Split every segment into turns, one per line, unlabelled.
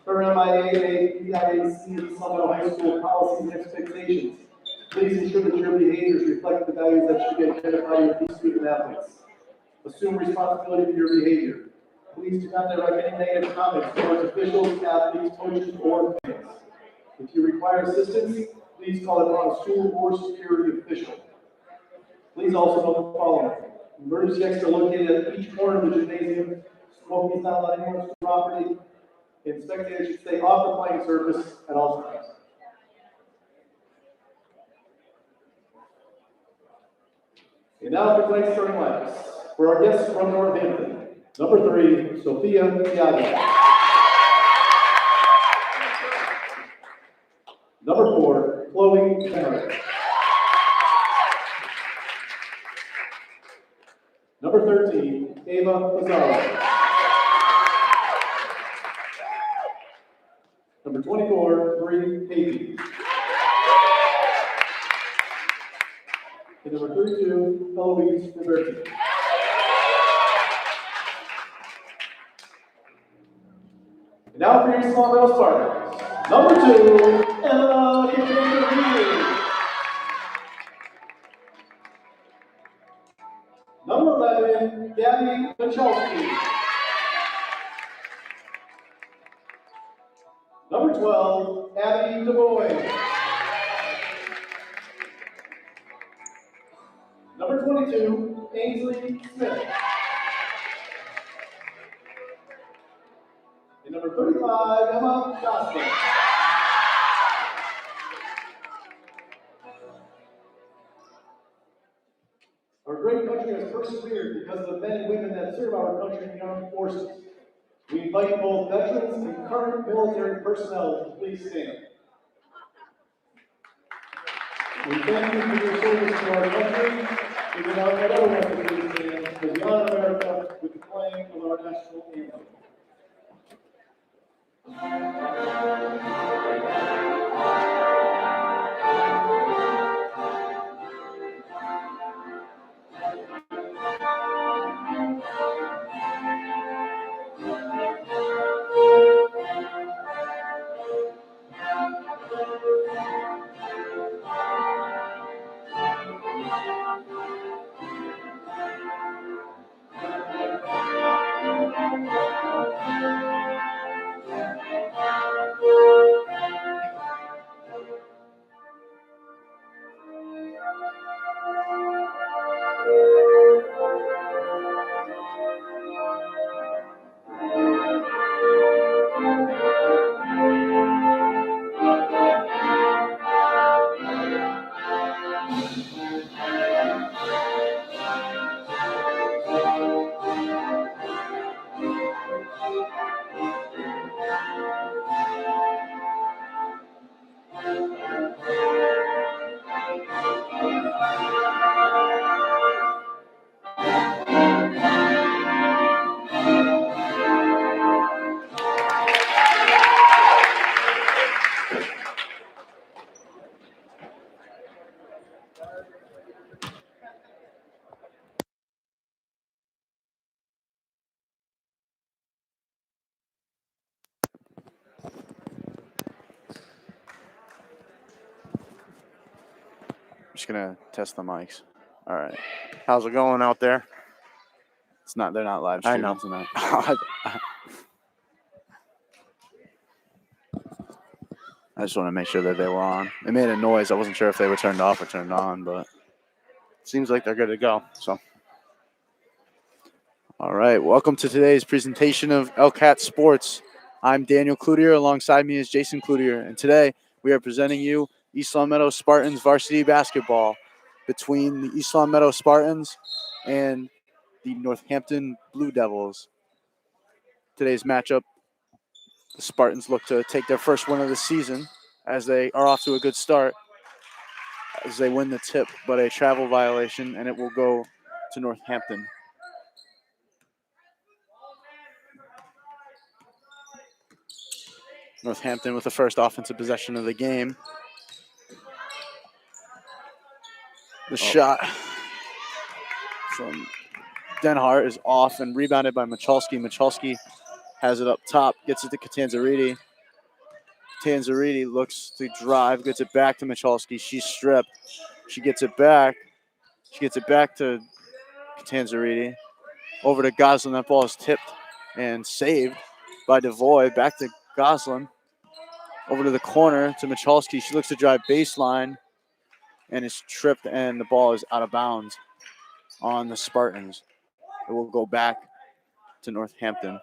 per MIAA, PIAC, Summit High School policies and expectations. Please ensure that your behaviors reflect the values that should be identified with these student athletes. Assume responsibility for your behavior. Please do not direct any negative comments towards officials, athletes, coaches, or fans. If you require assistance, please call upon a school or security official. Please also note the following. Emergency exits are located at each corner of the gymnasium. Smoking is not allowed anywhere on the property. And spectators should stay off the playing surface at all times. And now for tonight's starting lineups. For our guests from Northampton, number 3, Sophia Tiago. Number 4, Chloe Henry. Number 13, Ava Pizarro. Number 24, Bree Pavey. And number 32, Eloise Roberti. And now for your small middle Spartans. Number 2, Emma Kipchirchir. Number 11, Gabby Michalski. Number 12, Abby DuBois. Number 22, Ainsley Smith. And number 35, Emma Costa. Our great country has persevered because of the men and women that serve our country in the armed forces. We invite both veterans and current military personnel to please stand. We thank you for your service to our country. We would now let everyone to please stand as we honor America with the playing of our national anthem.
Just gonna test the mics. All right. How's it going out there? It's not. They're not live streaming tonight. I just want to make sure that they were on. They made a noise. I wasn't sure if they were turned off or turned on, but it seems like they're good to go. So, all right. Welcome to today's presentation of ELHS Sports. I'm Daniel Cloutier. Alongside me is Jason Cloutier, and today we are presenting you East Long Meadow Spartans varsity basketball between the East Long Meadow Spartans and the Northampton Blue Devils. Today's matchup, the Spartans look to take their first win of the season as they are off to a good start as they win the tip, but a travel violation, and it will go to Northampton. Northampton with the first offensive possession of the game. The shot from Denhart is off and rebounded by Michalski. Michalski has it up top, gets it to Catanzariti. Tanzariti looks to drive, gets it back to Michalski. She's stripped. She gets it back. She gets it back to Tanzariti. Over to Goslin. That ball is tipped and saved by Devoy. Back to Goslin. Over to the corner to Michalski. She looks to drive baseline and is tripped, and the ball is out of bounds on the Spartans. It will go back to Northampton.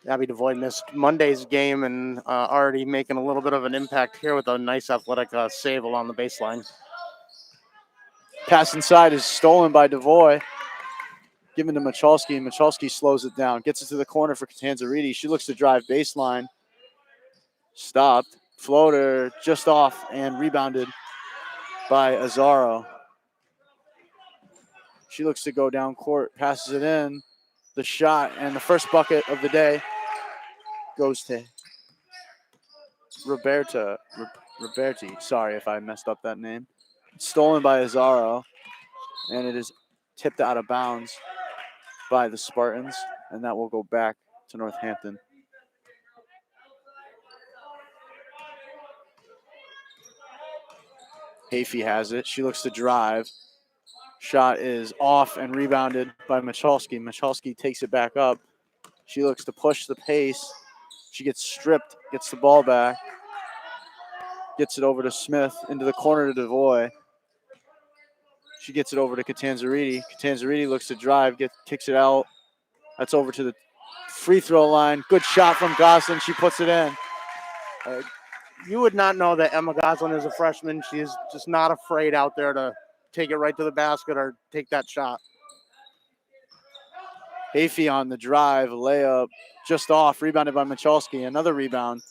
Abby Devoy missed Monday's game and already making a little bit of an impact here with a nice athletic save along the baseline.
Pass inside is stolen by Devoy. Given to Michalski, and Michalski slows it down. Gets it to the corner for Catanzariti. She looks to drive baseline. Stopped. Floater just off and rebounded by Azaro. She looks to go down court, passes it in. The shot and the first bucket of the day goes to Roberti. Sorry if I messed up that name. Stolen by Azaro, and it is tipped out of bounds by the Spartans, and that will go back to Northampton. Hafey has it. She looks to drive. Shot is off and rebounded by Michalski. Michalski takes it back up. She looks to push the pace. She gets stripped, gets the ball back. Gets it over to Smith, into the corner to Devoy. She gets it over to Catanzariti. Catanzariti looks to drive, kicks it out. That's over to the free throw line. Good shot from Goslin. She puts it in.
You would not know that Emma Goslin is a freshman. She is just not afraid out there to take it right to the basket or take that shot.
Hafey on the drive, layup, just off, rebounded by Michalski. Another rebound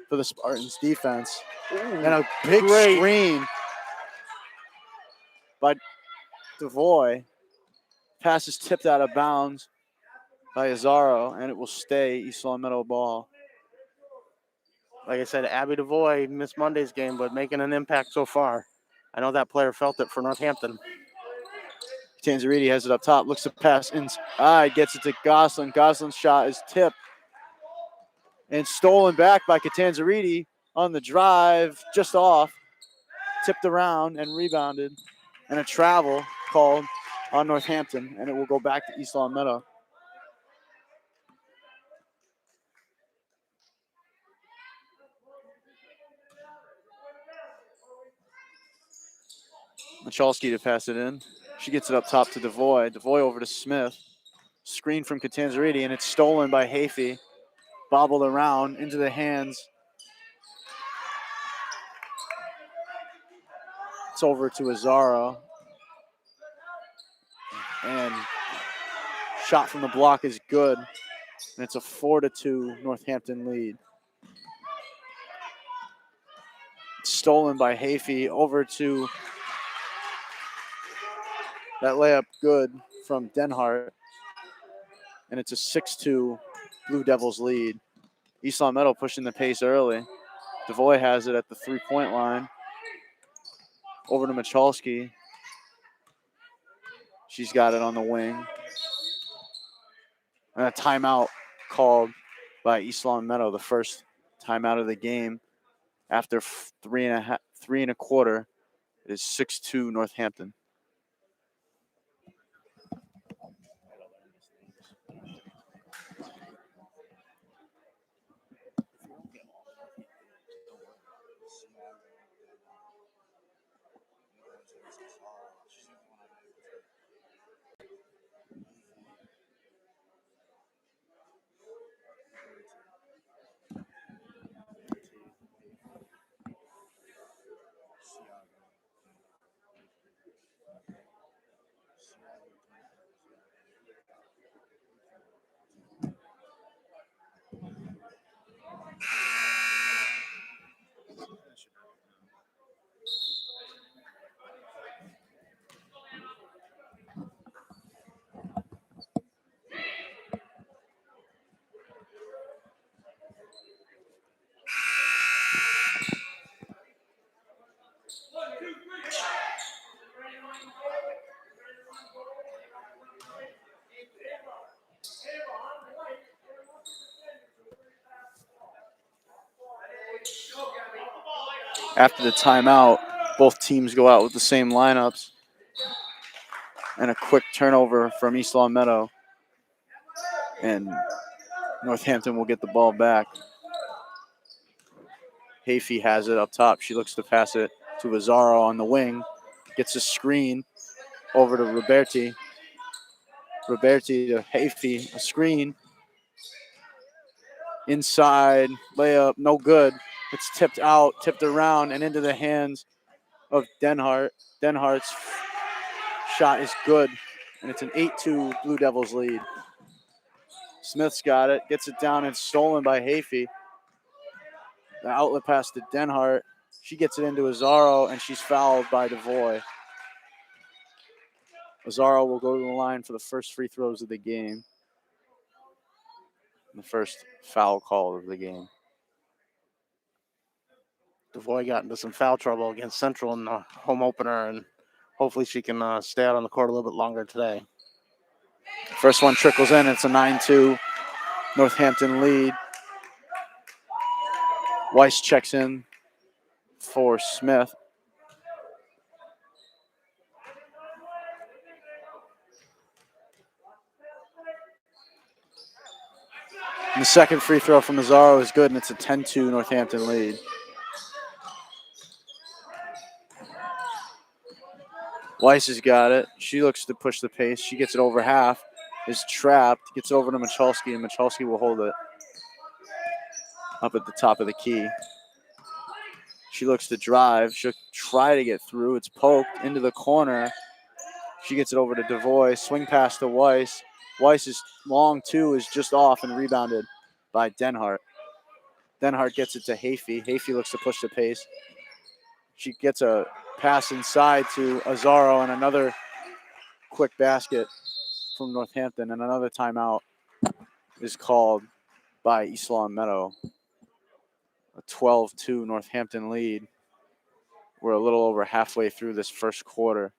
for the Spartans defense. And a big screen by Devoy. Pass is tipped out of bounds by Azaro, and it will stay East Long Meadow ball.
Like I said, Abby Devoy missed Monday's game, but making an impact so far. I know that player felt it for Northampton.
Tanzariti has it up top, looks to pass inside, gets it to Goslin. Goslin's shot is tipped and stolen back by Catanzariti on the drive, just off, tipped around and rebounded, and a travel called on Northampton, and it will go back to East Long Meadow. Michalski to pass it in. She gets it up top to Devoy. Devoy over to Smith. Screen from Catanzariti, and it's stolen by Hafey. Bobbled around into the hands. It's over to Azaro. And shot from the block is good. And it's a 4-2 Northampton lead. It's stolen by Hafey over to that layup good from Denhart. And it's a 6-2 Blue Devils lead. East Long Meadow pushing the pace early. Devoy has it at the three-point line. Over to Michalski. She's got it on the wing. And a timeout called by East Long Meadow, the first timeout of the game. After three and a quarter, it is 6-2 Northampton. After the timeout, both teams go out with the same lineups. And a quick turnover from East Long Meadow. And Northampton will get the ball back. Hafey has it up top. She looks to pass it to Azzaro on the wing. Gets a screen over to Roberti. Roberti to Hafey, a screen. Inside, layup, no good. It's tipped out, tipped around, and into the hands of Denhart. Denhart's shot is good, and it's an 8-2 Blue Devils lead. Smith's got it, gets it down, and stolen by Hafey. The outlet pass to Denhart. She gets it into Azzaro, and she's fouled by DeVoy. Azzaro will go to the line for the first free throws of the game. The first foul call of the game.
DeVoy got into some foul trouble against Central in the home opener, and hopefully she can stay out on the court a little bit longer today.
First one trickles in. It's a 9-2 Northampton lead. Weiss checks in for Smith. And the second free throw from Azzaro is good, and it's a 10-2 Northampton lead. Weiss has got it. She looks to push the pace. She gets it over half, is trapped, gets it over to Michalski, and Michalski will hold it up at the top of the key. She looks to drive. She'll try to get through. It's poked into the corner. She gets it over to DeVoy. Swing pass to Weiss. Weiss's long two is just off and rebounded by Denhart. Denhart gets it to Hafey. Hafey looks to push the pace. She gets a pass inside to Azzaro, and another quick basket from Northampton, and another timeout is called by East Long Meadow. A 12-2 Northampton lead. We're a little over halfway through this first quarter.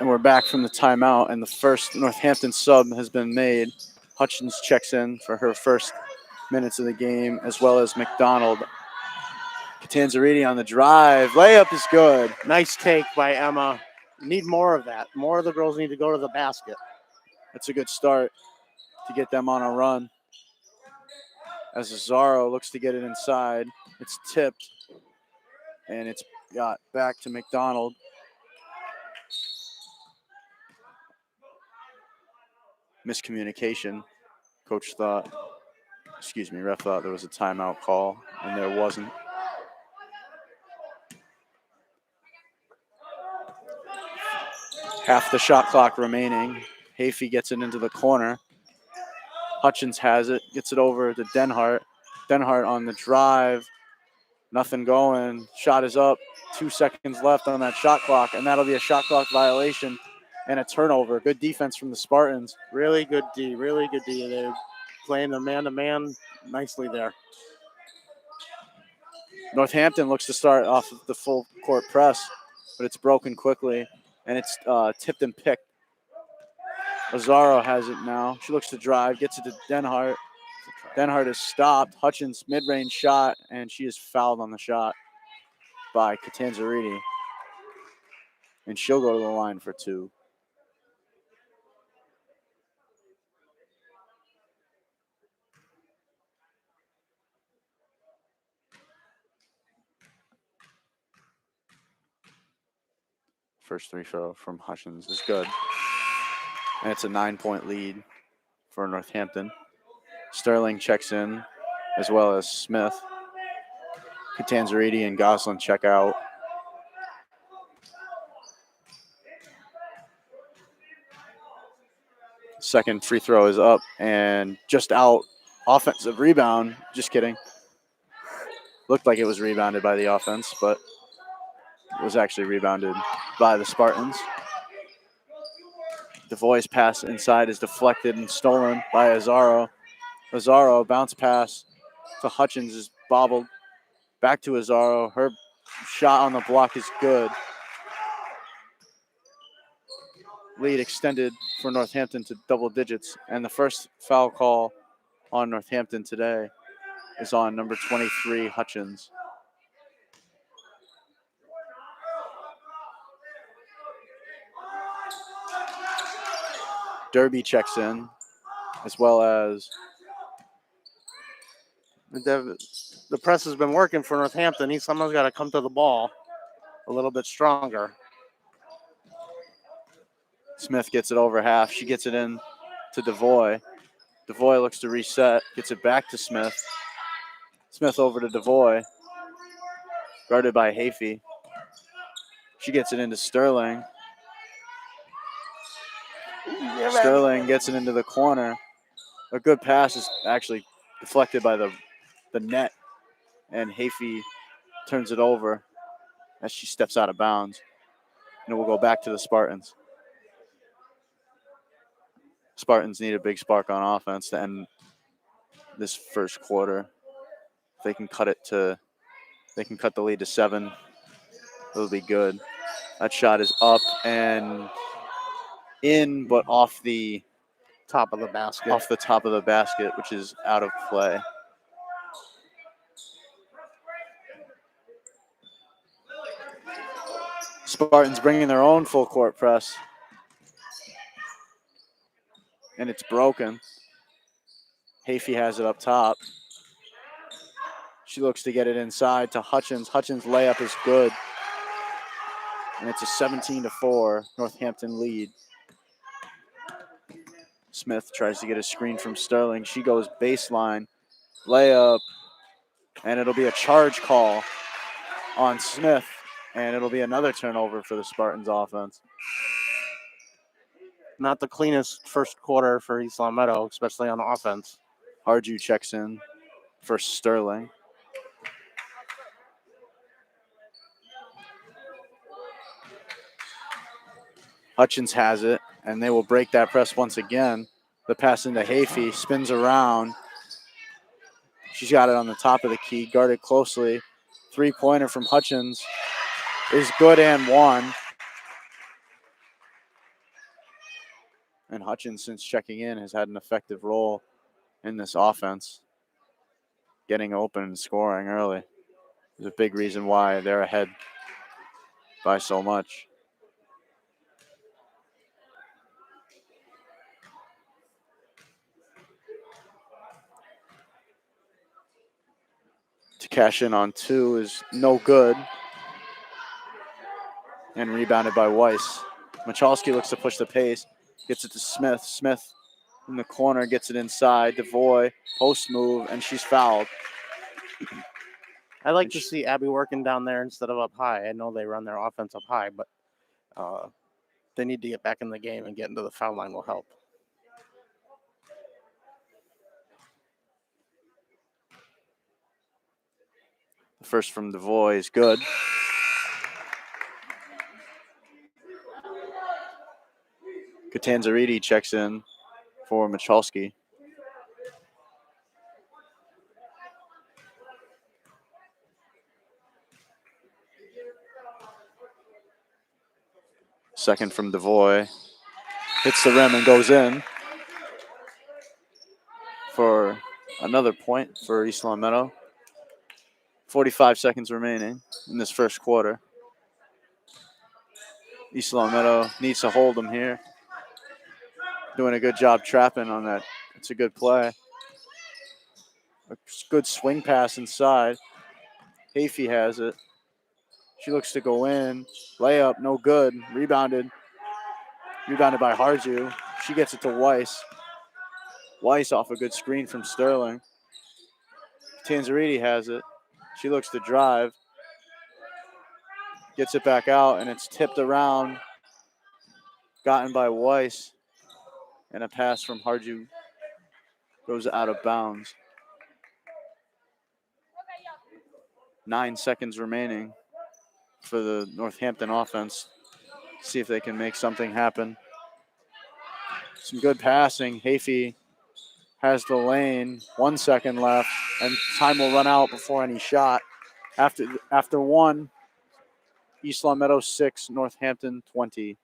And we're back from the timeout, and the first Northampton sub has been made. Hutchins checks in for her first minutes of the game, as well as McDonald. Catanzariti on the drive. Layup is good.
Nice take by Emma. Need more of that. More of the girls need to go to the basket.
That's a good start to get them on a run. As Azzaro looks to get it inside. It's tipped, and it's got back to McDonald. Miscommunication. Ref thought there was a timeout call, and there wasn't. Half the shot clock remaining. Hafey gets it into the corner. Hutchins has it, gets it over to Denhart. Denhart on the drive. Nothing going. Shot is up. 2 seconds left on that shot clock, and that'll be a shot clock violation and a turnover. Good defense from the Spartans.
Really good D. Really good D. They're playing the man-to-man nicely there.
Northampton looks to start off of the full court press, but it's broken quickly, and it's tipped and picked. Azzaro has it now. She looks to drive, gets it to Denhart. Denhart is stopped. Hutchins mid-range shot, and she is fouled on the shot by Catanzariti. And she'll go to the line for two. First free throw from Hutchins is good. And it's a 9-point lead for Northampton. Sterling checks in, as well as Smith. Catanzariti and Goslin check out. Second free throw is up and just out. Offensive rebound. Just kidding. Looked like it was rebounded by the offense, but it was actually rebounded by the Spartans. DeVoy's pass inside is deflected and stolen by Azaro. Azaro bounce pass to Hutchins is bobbled. Back to Azaro. Her shot on the block is good. Lead extended for Northampton to double digits. And the first foul call on Northampton today is on number 23, Hutchins. Derby checks in, as well as
the press has been working for Northampton. Someone's got to come to the ball a little bit stronger.
Smith gets it over half. She gets it in to DeVoy. DeVoy looks to reset, gets it back to Smith. Smith over to DeVoy, guarded by Hafey. She gets it into Sterling. Sterling gets it into the corner. A good pass is actually deflected by the net, and Hafey turns it over as she steps out of bounds. And it will go back to the Spartans. Spartans need a big spark on offense to end this first quarter. If they can cut the lead to 7. It'll be good. That shot is up and in, but off the
top of the
basket. Which is out of play. Spartans bringing their own full court press. And it's broken. Hafey has it up top. She looks to get it inside to Hutchins. Hutchins' layup is good. And it's a 17-4 Northampton lead. Smith tries to get a screen from Sterling. She goes baseline, layup, and it'll be a charge call on Smith, and it'll be another turnover for the Spartans offense.
Not the cleanest first quarter for East Long Meadow, especially on offense.
Harju checks in for Sterling. Hutchins has it, and they will break that press once again. The pass into Hafey, spins around. She's got it on the top of the key, guarded closely. Three-pointer from Hutchins is good and one. And Hutchins, since checking in, has had an effective role in this offense, getting open and scoring early. There's a big reason why they're ahead by so much. To cash in on 2 is no good. And rebounded by Weiss. Michalski looks to push the pace. Gets it to Smith. Smith in the corner gets it inside. DeVoy, post move, and she's fouled.
I like to see Abby working down there instead of up high. I know they run their offense up high, but they need to get back in the game, and getting to the foul line will help.
The first from DeVoy is good. Catanzariti checks in for Michalski. Second from DeVoy. Hits the rim and goes in for another point for East Long Meadow. 45 seconds remaining in this first quarter. East Long Meadow needs to hold them here. Doing a good job trapping on that. It's a good play. A good swing pass inside. Hafey has it. She looks to go in. Layup, no good. Rebounded by Harju. She gets it to Weiss. Weiss off a good screen from Sterling. Tanzariti has it. She looks to drive. Gets it back out, and it's tipped around. Gotten by Weiss. And a pass from Harju goes out of bounds. 9 seconds remaining for the Northampton offense. See if they can make something happen. Some good passing. Hafey has the lane. 1 second left, and time will run out before any shot. After one, East Long Meadow 6, Northampton 20.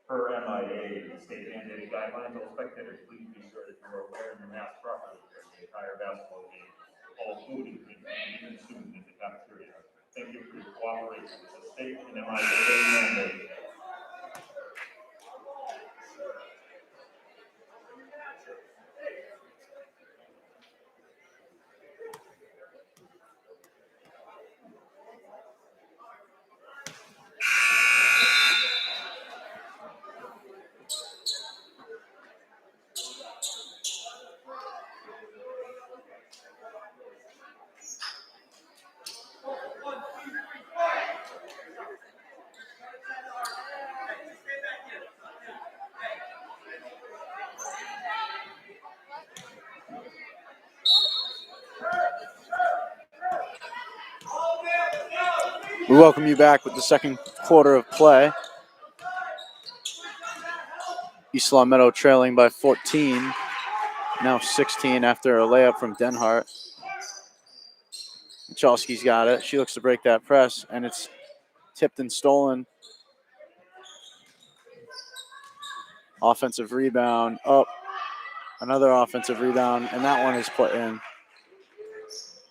Per MIA state mandated guidelines, all spectators, please be sure that you are wearing your mask properly during the entire basketball game. All food is being consumed in the cafeteria. Thank you for your cooperation with the state and MIA mandate.
We welcome you back with the second quarter of play. East Long Meadow trailing by 14, now 16 after a layup from Denhart. Michalski's got it. She looks to break that press, and it's tipped and stolen. Offensive rebound. Oh, another offensive rebound, and that one is put in.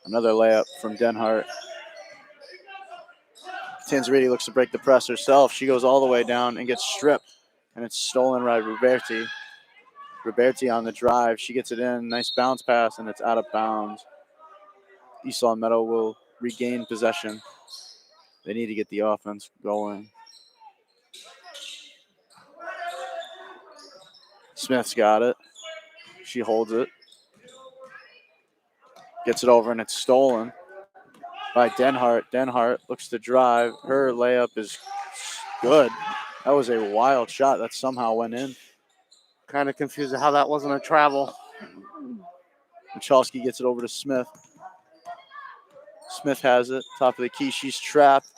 Another layup from Denhart. Tanzariti looks to break the press herself. She goes all the way down and gets stripped, and it's stolen by Roberti. Roberti on the drive. She gets it in. Nice bounce pass, and it's out of bounds. East Long Meadow will regain possession. They need to get the offense going. Smith's got it. She holds it. Gets it over, and it's stolen by Denhart. Denhart looks to drive. Her layup is good. That was a wild shot that somehow went in.
Kind of confused how that wasn't a travel.
Michalski gets it over to Smith. Smith has it. Top of the key. She's trapped.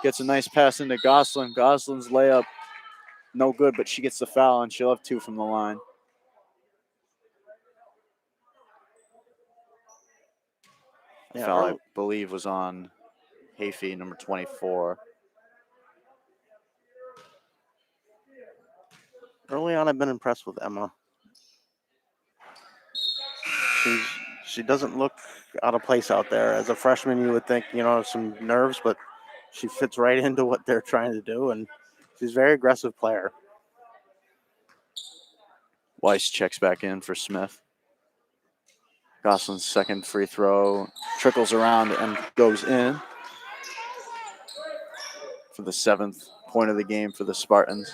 Gets a nice pass into Goslin. Goslin's layup, no good, but she gets the foul, and she'll have 2 from the line. The foul, I believe, was on Hafey, number 24.
Early on, I've been impressed with Emma. She doesn't look out of place out there. As a freshman, you would think, some nerves, but she fits right into what they're trying to do, and she's a very aggressive player.
Weiss checks back in for Smith. Goslin's second free throw trickles around and goes in for the 7th point of the game for the Spartans.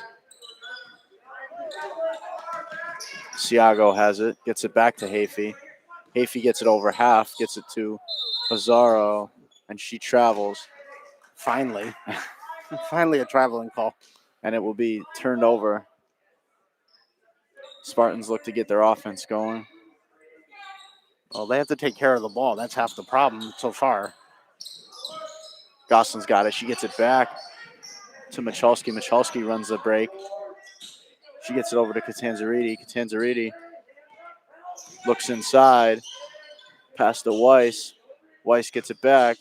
Siago has it, gets it back to Hafey. Hafey gets it over half, gets it to Azaro, and she travels.
Finally. Finally a traveling call.
And it will be turned over. Spartans look to get their offense going.
Well, they have to take care of the ball. That's half the problem so far.
Goslin's got it. She gets it back to Michalski. Michalski runs the break. She gets it over to Catanzariti. Catanzariti Looks inside. Pass to Weiss. Weiss gets it back.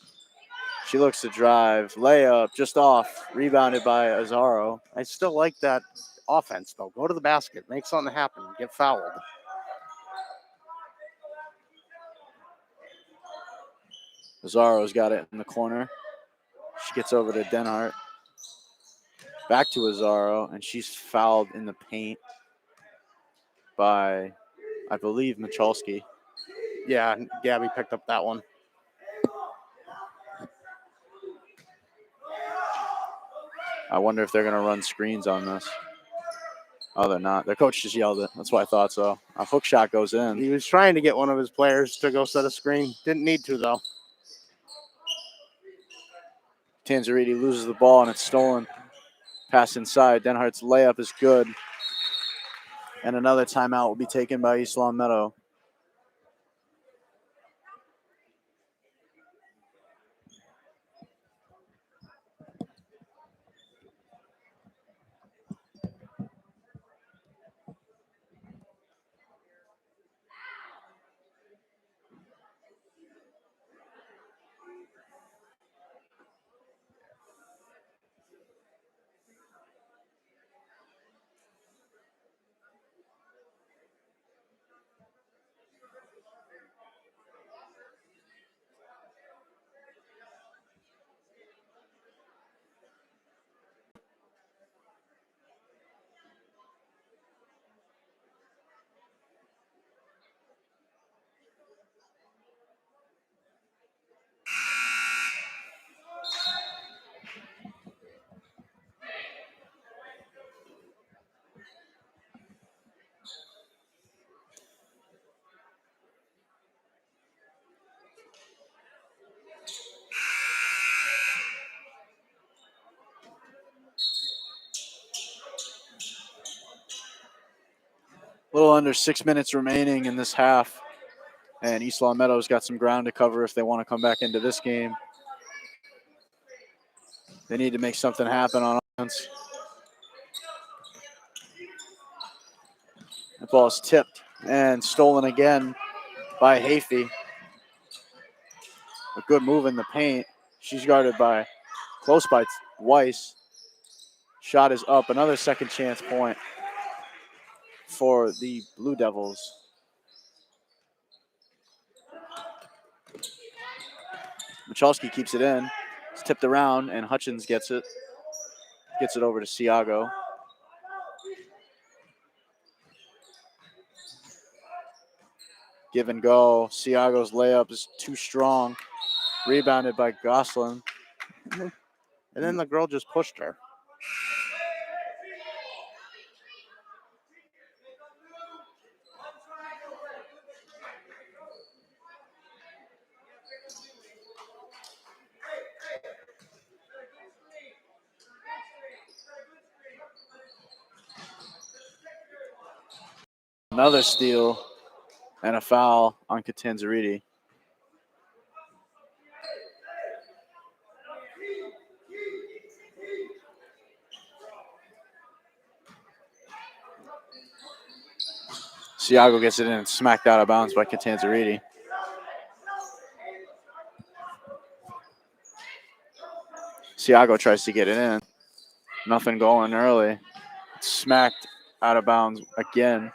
She looks to drive. Layup just off. Rebounded by Azaro.
I still like that offense, though. Go to the basket. Make something happen. Get fouled.
Azaro's got it in the corner. She gets over to Denhart. Back to Azaro, and she's fouled in the paint by, I believe, Michalski.
Yeah, Gabby picked up that one.
I wonder if they're going to run screens on this. Oh, they're not. Their coach just yelled it. That's why I thought so. A hook shot goes in.
He was trying to get one of his players to go set a screen. Didn't need to, though.
Tanzariti loses the ball, and it's stolen. Pass inside. Denhart's layup is good. And another timeout will be taken by East Long Meadow. A little under 6 minutes remaining in this half. And East Long Meadow's got some ground to cover if they want to come back into this game. They need to make something happen on offense. The ball is tipped and stolen again by Hafey. A good move in the paint. She's guarded by close by Weiss. Shot is up. Another second chance point for the Blue Devils. Michalski keeps it in. It's tipped around, and Hutchins gets it. Gets it over to Siago. Give and go. Siago's layup is too strong. Rebounded by Goslin.
And then the girl just pushed her.
Another steal and a foul on Catanzariti. Siago gets it in and smacked out of bounds by Catanzariti. Siago tries to get it in. Nothing going early. Smacked out of bounds again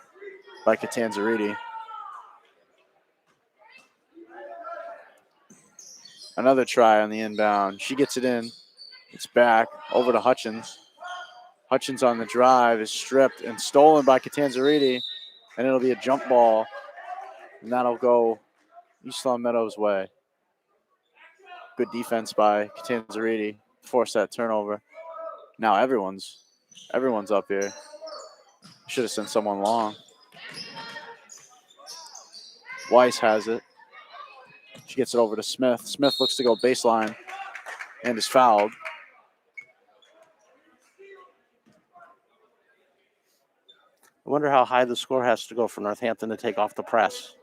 by Catanzariti. Another try on the inbound. She gets it in. It's back over to Hutchins. Hutchins on the drive is stripped and stolen by Catanzariti, and it'll be a jump ball, and that'll go East Long Meadow's way. Good defense by Catanzariti. Force that turnover. Now everyone's up here. Should have sent someone long. Weiss has it. She gets it over to Smith. Smith looks to go baseline and is fouled.
I wonder how high the score has to go for Northampton to take off the press.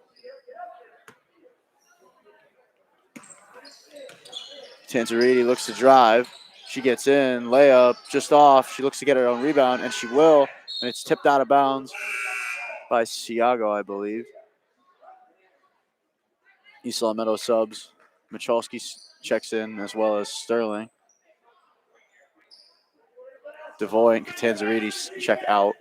Tanzariti looks to drive. She gets in, layup, just off. She looks to get her own rebound, and she will. And it's tipped out of bounds by Siago, I believe. East Long Meadow subs. Michalski checks in as well as Sterling. Devoy and Catanzarides check out.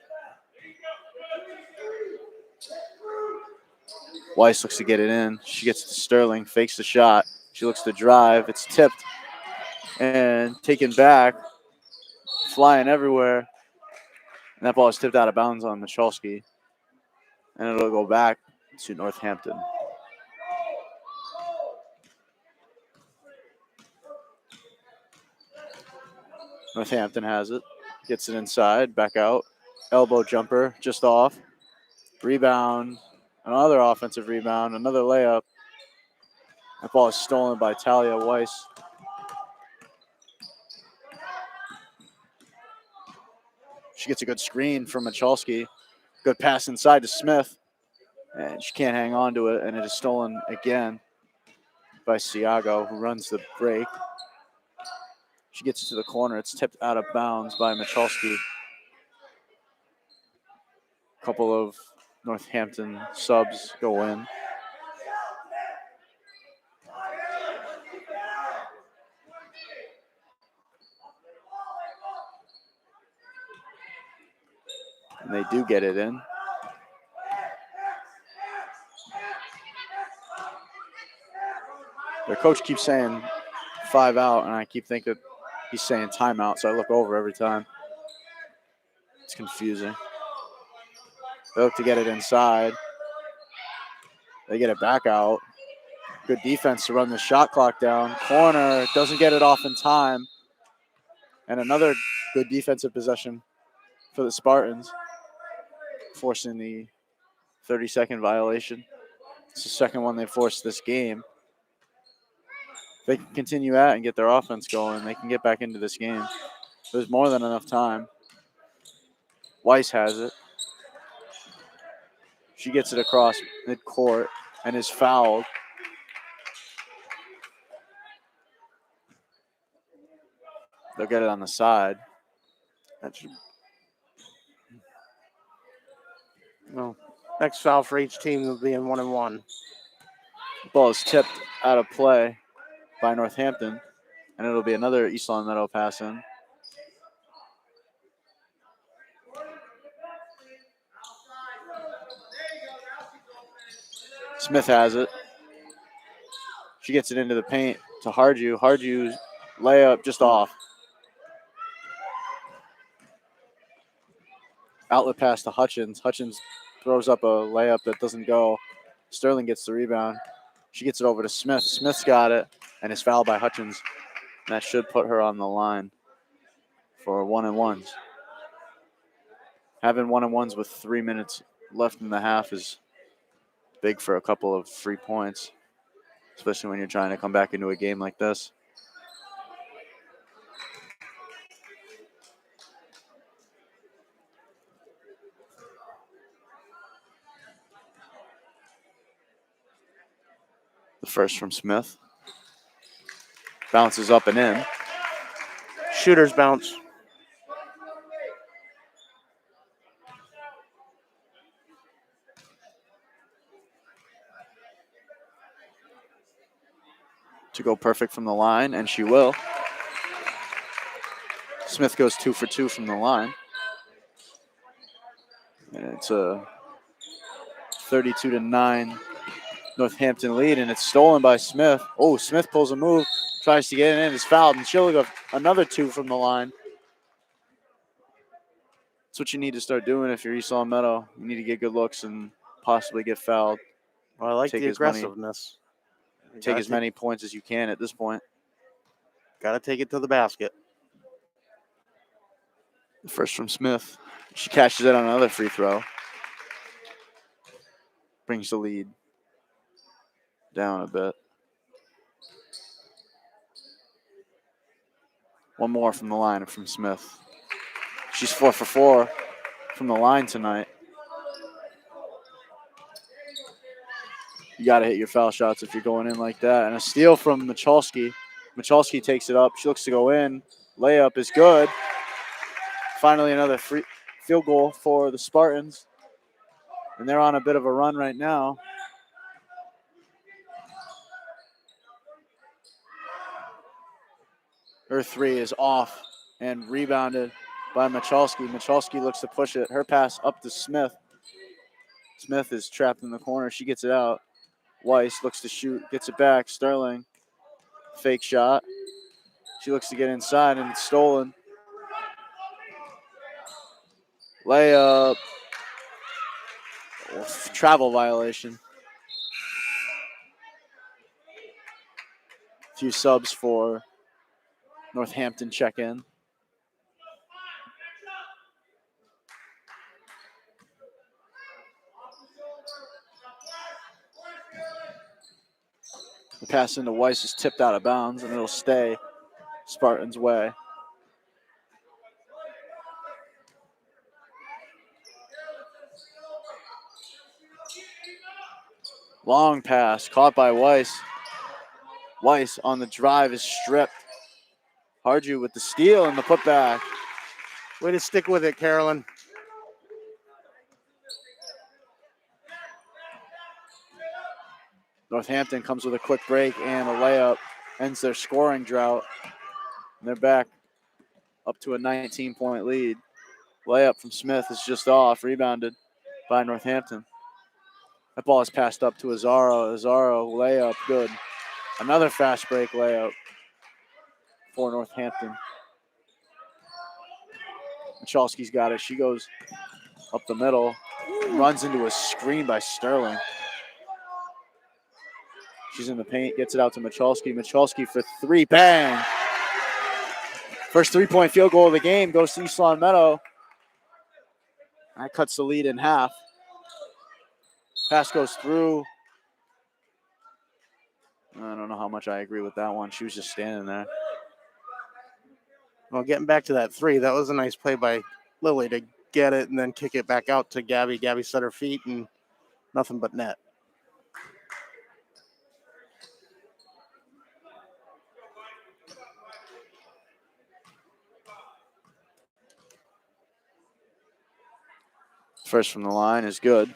Weiss looks to get it in. She gets to Sterling, fakes the shot. She looks to drive. It's tipped and taken back, flying everywhere. And that ball is tipped out of bounds on Michalski. And it'll go back to Northampton. Northampton has it. Gets it inside, back out. Elbow jumper, just off. Rebound, another offensive rebound, another layup. That ball is stolen by Talia Weiss. She gets a good screen from Michalski. Good pass inside to Smith. And she can't hang on to it, and it is stolen again by Siago, who runs the break. She gets it to the corner. It's tipped out of bounds by Michalski. A couple of Northampton subs go in. And they do get it in. Their coach keeps saying 5 out, and I keep thinking he's saying timeout, so I look over every time. It's confusing. They look to get it inside. They get it back out. Good defense to run the shot clock down. Corner, doesn't get it off in time. And another good defensive possession for the Spartans, forcing the 30-second violation. It's the second one they forced this game. If they can continue at and get their offense going, they can get back into this game. There's more than enough time. Weiss has it. She gets it across midcourt and is fouled. They'll get it on the side. That should...
No. Next foul for each team will be in 1-1.
The ball is tipped out of play by Northampton, and it'll be another East Long Meadow pass in. Smith has it. She gets it into the paint to Hardew. Hardew's layup just off. Outlet pass to Hutchins. Hutchins throws up a layup that doesn't go. Sterling gets the rebound. She gets it over to Smith. Smith's got it and is fouled by Hutchins. And that should put her on the line for 1-1s. Having 1-1s with 3 minutes left in the half is big for a couple of free points, especially when you're trying to come back into a game like this. The first from Smith. Bounces up and in.
Shooter's bounce.
To go perfect from the line, and she will. Smith goes 2 for 2 from the line. And it's a 32-9 Northampton lead, and it's stolen by Smith. Oh, Smith pulls a move, tries to get it in, is fouled, and she'll go another 2 from the line. That's what you need to start doing if you're East Long Meadow. You need to get good looks and possibly get fouled.
Well, I like
Take
the
as many-
aggressiveness.
Take as many points as you can at this point.
Got to take it to the basket.
The first from Smith. She cashes it on another free throw. Brings the lead down a bit. One more from the line from Smith. She's 4 for 4 from the line tonight. You got to hit your foul shots if you're going in like that. And a steal from Michalski. Michalski takes it up. She looks to go in. Layup is good. Finally, another free field goal for the Spartans. And they're on a bit of a run right now. Her three is off and rebounded by Michalski. Michalski looks to push it. Her pass up to Smith. Smith is trapped in the corner. She gets it out. Weiss looks to shoot, gets it back. Sterling, fake shot. She looks to get inside, and it's stolen. Layup. Travel violation. A few subs for Northampton check in. The pass into Weiss is tipped out of bounds, and it'll stay Spartans' way. Long pass caught by Weiss. Weiss on the drive is stripped. Harju with the steal and the putback.
Way to stick with it, Carolyn.
Northampton comes with a quick break and a layup. Ends their scoring drought. And they're back up to a 19-point lead. Layup from Smith is just off, rebounded by Northampton. That ball is passed up to Azaro. Azaro, layup, good. Another fast break layup for Northampton. Michalski's got it. She goes up the middle, runs into a screen by Sterling. She's in the paint, gets it out to Michalski. Michalski for three, bang! First three-point field goal of the game goes to East Long Meadow. That cuts the lead in half. Pass goes through. I don't know how much I agree with that one. She was just standing there.
Well, getting back to that three, that was a nice play by Lily to get it and then kick it back out to Gabby. Gabby set her feet and nothing but net.
First from the line is good.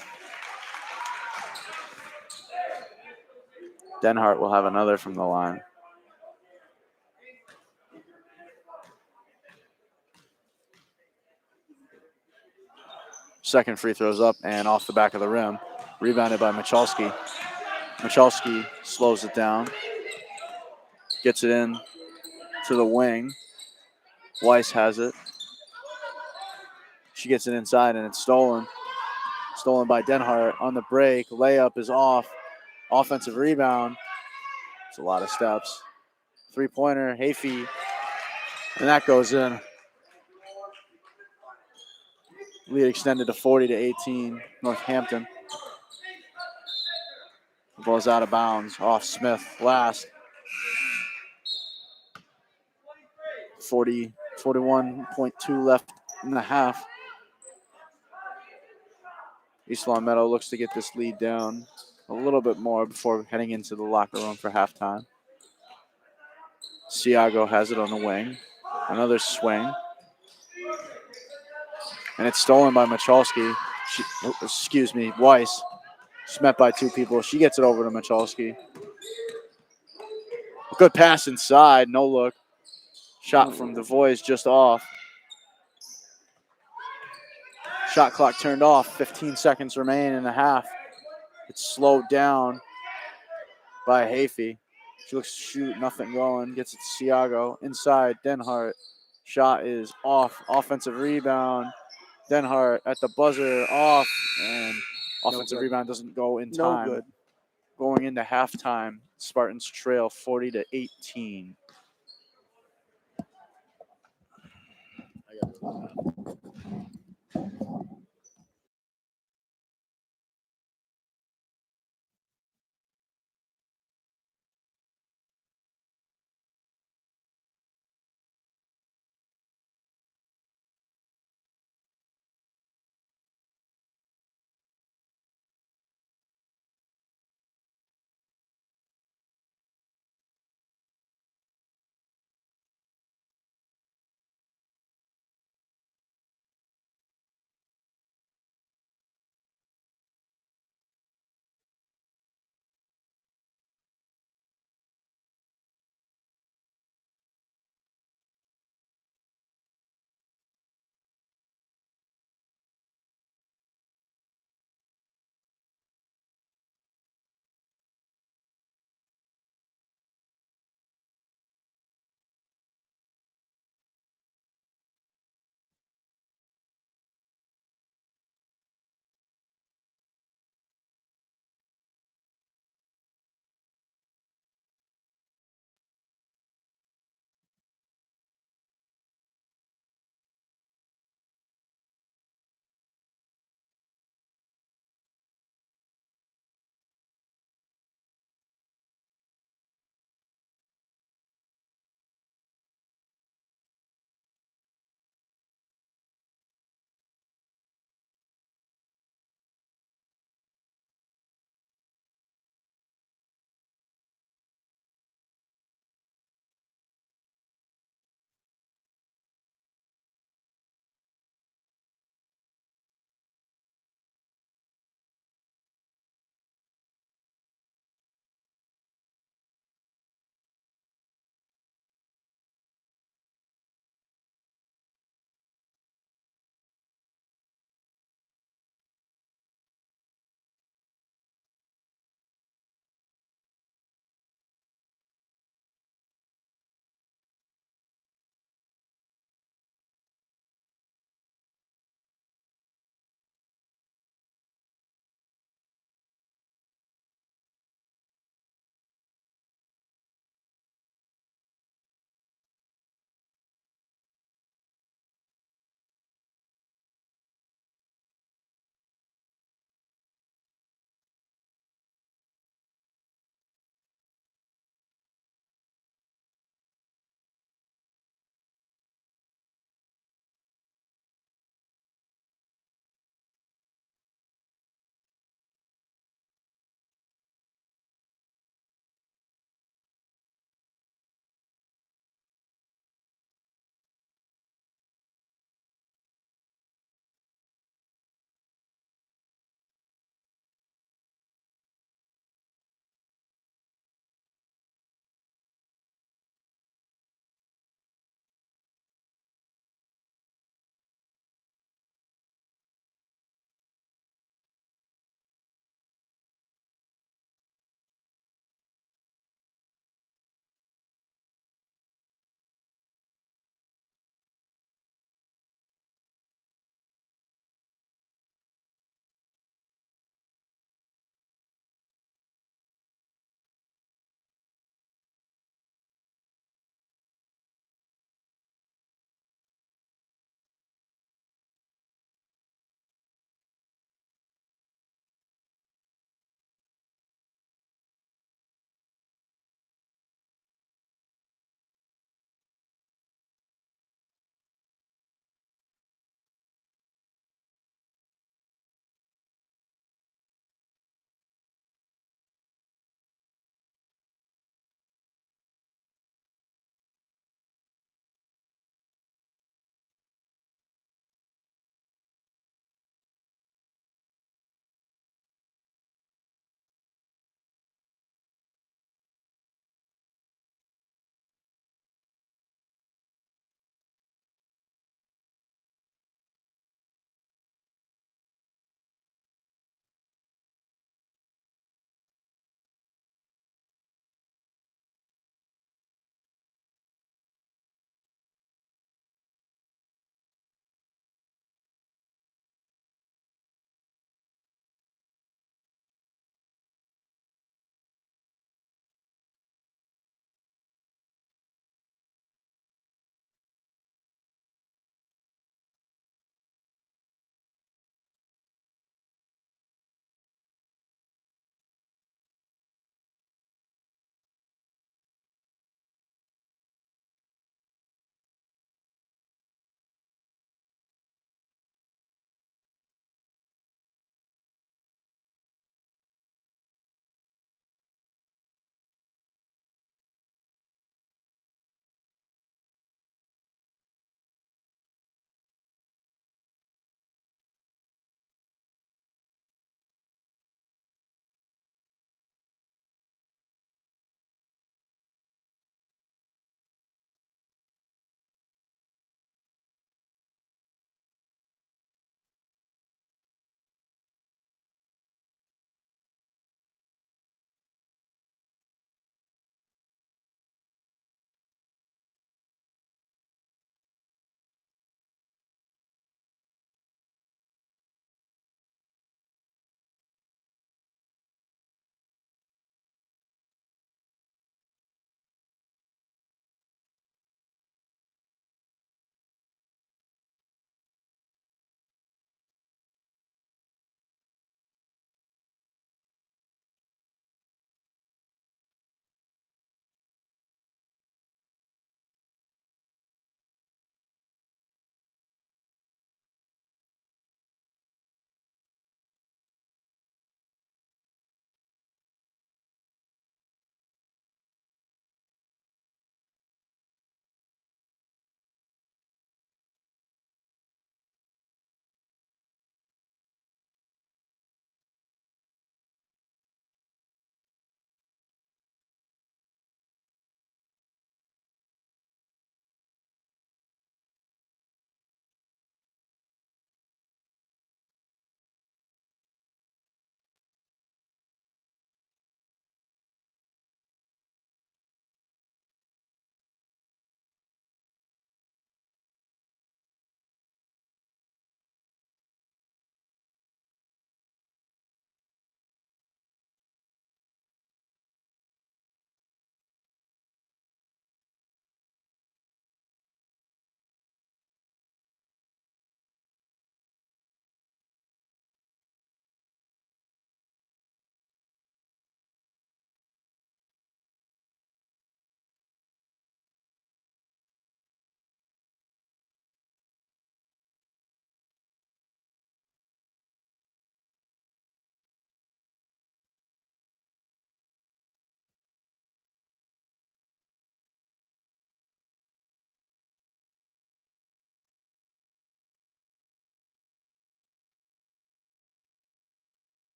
Denhart will have another from the line. Second free throw's up and off the back of the rim. Rebounded by Michalski. Michalski slows it down. Gets it in to the wing. Weiss has it. She gets it inside and it's stolen. Stolen by Denhart on the break. Layup is off. Offensive rebound. It's a lot of steps. Three-pointer, Hayfie. And that goes in. Lead extended to 40-18, Northampton. The ball's out of bounds, off Smith last. 41.2 left in the half. East Long Meadow looks to get this lead down a little bit more before heading into the locker room for halftime. Siago has it on the wing. Another swing. And it's stolen by Michalski. Weiss. She's met by two people. She gets it over to Michalski. Good pass inside. No look. Shot from DeVoy just off. Shot clock turned off. 15 seconds remain in the half. It's slowed down by Hayfie. She looks to shoot. Nothing going. Gets it to Siago. Inside. Denhart. Shot is off. Offensive rebound. Denhart at the buzzer. Off. And offensive rebound doesn't go in time.
No good.
Going into halftime, Spartans trail 40-18.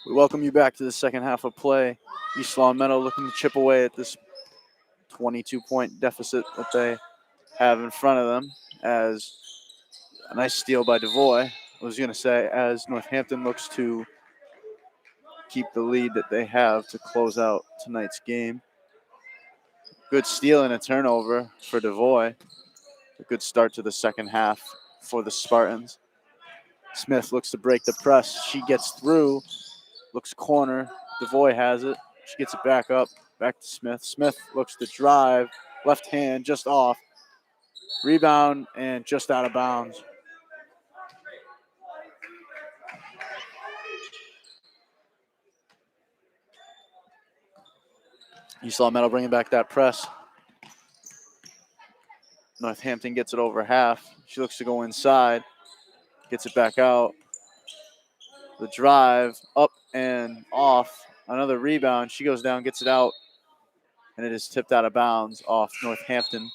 We welcome you back to the second half of play. East Long Meadow looking to chip away at this 22-point deficit that they have in front of them, as a nice steal by DeVoy. I was going to say, as Northampton looks to keep the lead that they have to close out tonight's game. Good steal and a turnover for DeVoy. A good start to the second half for the Spartans. Smith looks to break the press. She gets through, looks corner. DeVoy has it. She gets it back up, back to Smith. Smith looks to drive, left hand just off. Rebound and just out of bounds. East Long Meadow bringing back that press. Northampton gets it over half. She looks to go inside, gets it back out. The drive up and off. Another rebound. She goes down, gets it out, and it is tipped out of bounds off Northampton.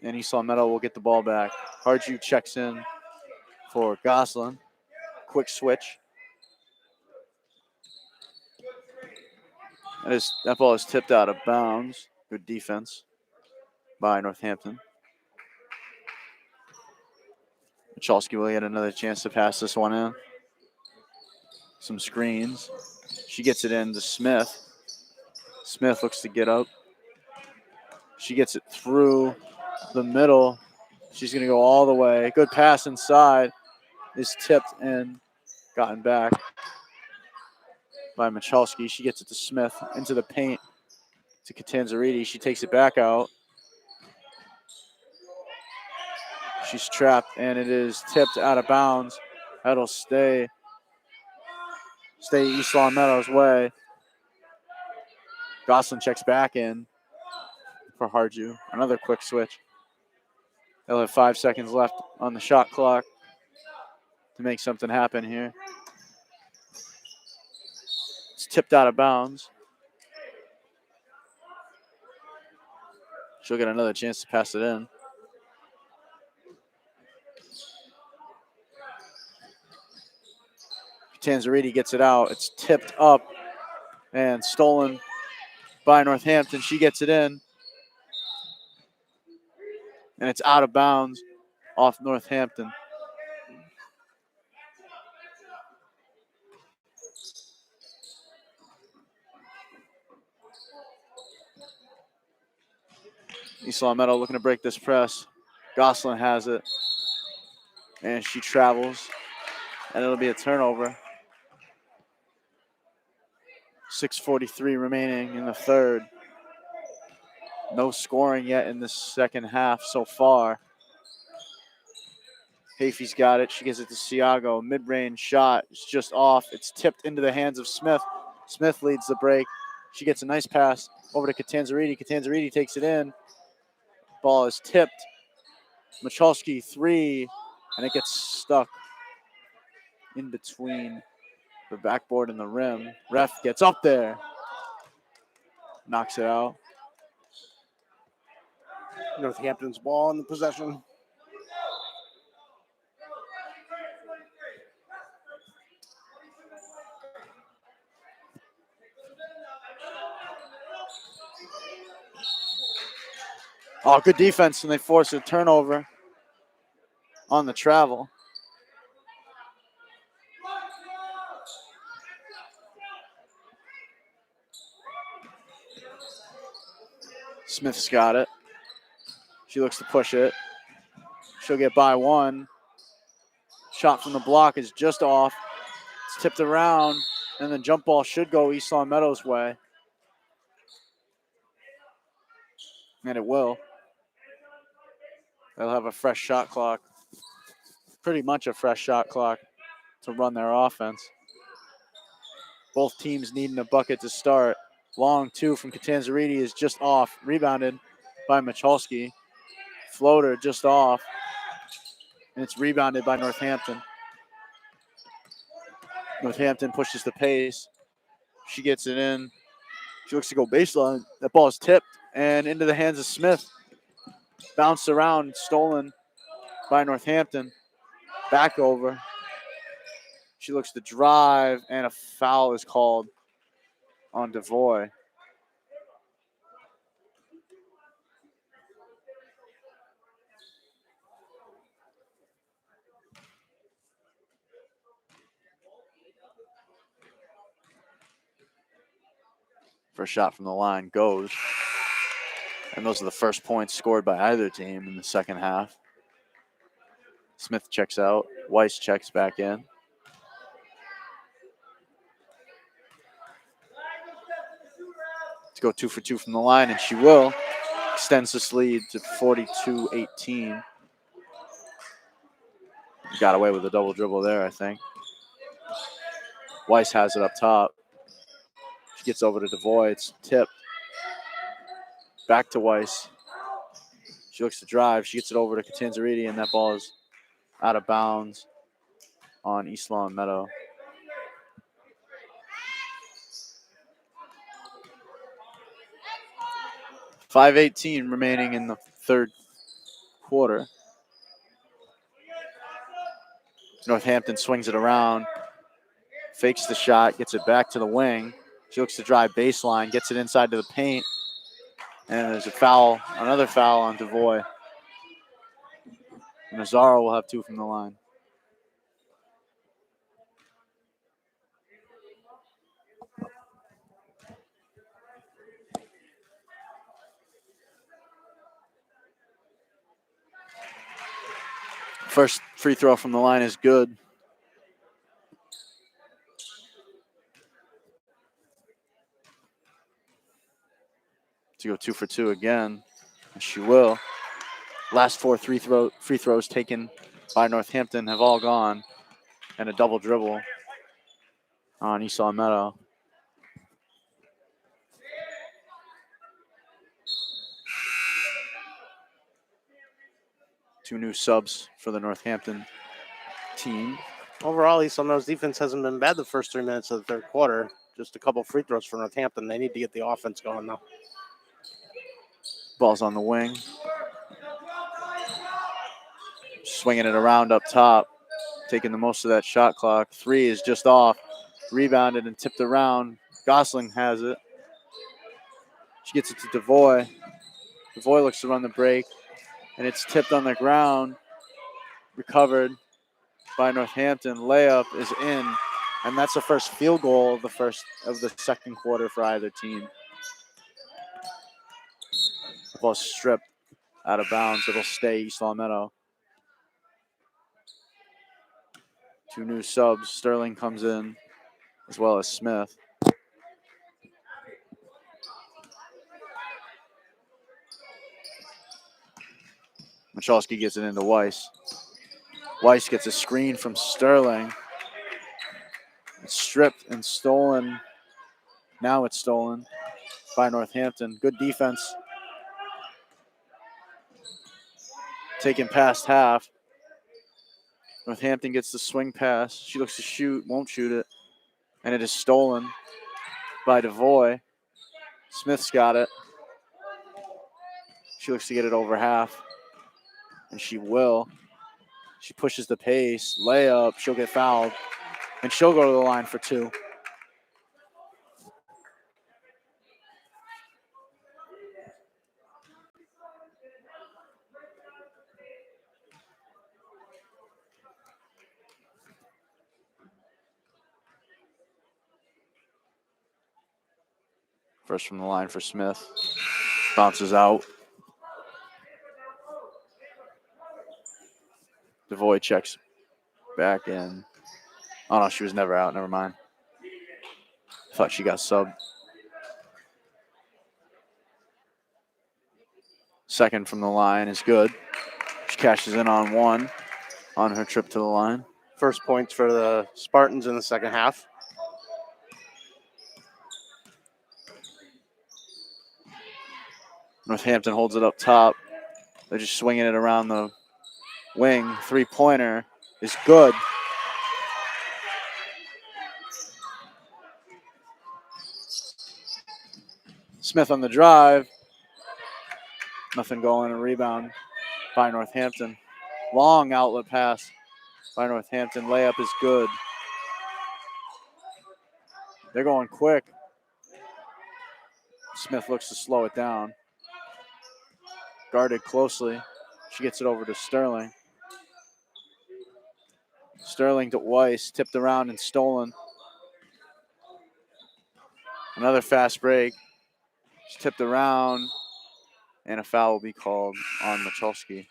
And East Long Meadow will get the ball back. Harju checks in for Goslin. Quick switch. That ball is tipped out of bounds. Good defense by Northampton. Michalski will get another chance to pass this one in. Some screens. She gets it in to Smith. Smith looks to get up. She gets it through the middle. She's going to go all the way. Good pass inside. Is tipped and gotten back by Michalski. She gets it to Smith into the paint to Catanzariti. She takes it back out. She's trapped, and it is tipped out of bounds. That'll stay East Long Meadow's way. Goslin checks back in for Harju. Another quick switch. They'll have 5 seconds left on the shot clock to make something happen here. It's tipped out of bounds. She'll get another chance to pass it in. Tanzariti gets it out. It's tipped up and stolen by Northampton. She gets it in. And it's out of bounds off Northampton. East Long Meadow looking to break this press. Goslin has it. And she travels. And it'll be a turnover. 6:43 remaining in the third. No scoring yet in the second half so far. Hafey's got it. She gives it to Siago. Mid-range shot. It's just off. It's tipped into the hands of Smith. Smith leads the break. She gets a nice pass over to Catanzariti. Catanzariti takes it in. Ball is tipped. Michalski three, and it gets stuck in between the backboard and the rim. Ref gets up there. Knocks it out.
Northampton's ball in the possession.
Oh, good defense, and they force a turnover on the travel. Smith's got it. She looks to push it. She'll get by one. Shot from the block is just off. It's tipped around, and the jump ball should go East Long Meadow's way. And it will. They'll have a fresh shot clock. Pretty much a fresh shot clock to run their offense. Both teams needing a bucket to start. Long two from Catanzariti is just off. Rebounded by Michalski. Floater just off. And it's rebounded by Northampton. Northampton pushes the pace. She gets it in. She looks to go baseline. That ball is tipped and into the hands of Smith. Bounced around, stolen by Northampton. Back over. She looks to drive, and a foul is called on Devoy. First shot from the line goes. And those are the first points scored by either team in the second half. Smith checks out. Weiss checks back in. To go 2 for 2 from the line, and she will. Extends this lead to 42-18. Got away with a double dribble there, I think. Weiss has it up top. She gets over to Devoy. It's tipped. Back to Weiss. She looks to drive. She gets it over to Catanzariti, and that ball is out of bounds on East Long Meadow. .518 remaining in the third quarter. Northampton swings it around, fakes the shot, gets it back to the wing. She looks to drive baseline, gets it inside to the paint, and there's a foul, another foul on Devoy. Nazaro will have 2 from the line. First free throw from the line is good. To go 2 for 2 again, and she will. Last 4 free throws taken by Northampton have all gone, and a double dribble on East Long Meadow. Two new subs for the Northampton team.
Overall, East Long Meadow's defense hasn't been bad the first 3 minutes of the third quarter. Just a couple free throws for Northampton. They need to get the offense going now.
Ball's on the wing. Swinging it around up top. Taking the most of that shot clock. 3 is just off. Rebounded and tipped around. Gosling has it. She gets it to Devoy. Devoy looks to run the break. And it's tipped on the ground. Recovered by Northampton. Layup is in. And that's the first field goal of the second quarter for either team. The ball stripped out of bounds. It'll stay East Long Meadow. 2 new subs. Sterling comes in, as well as Smith. Michalski gets it into Weiss. Weiss gets a screen from Sterling. It's stripped and stolen. Now it's stolen by Northampton. Good defense. Taken past half. Northampton gets the swing pass. She looks to shoot, won't shoot it. And it is stolen by Devoy. Smith's got it. She looks to get it over half. And she will. She pushes the pace. Layup. She'll get fouled. And she'll go to the line for 2. First from the line for Smith. Bounces out. Devoy checks back in. Oh, no, she was never out. Never mind. Thought she got subbed. Second from the line is good. She cashes in on 1 on her trip to the line.
First points for the Spartans in the second half.
Northampton holds it up top. They're just swinging it around the wing. 3-pointer is good. Smith on the drive. Nothing going. A rebound by Northampton. Long outlet pass by Northampton. Layup is good. They're going quick. Smith looks to slow it down. Guarded closely. She gets it over to Sterling. Sterling to Weiss, tipped around and stolen. Another fast break. She's tipped around, and a foul will be called on Machalski.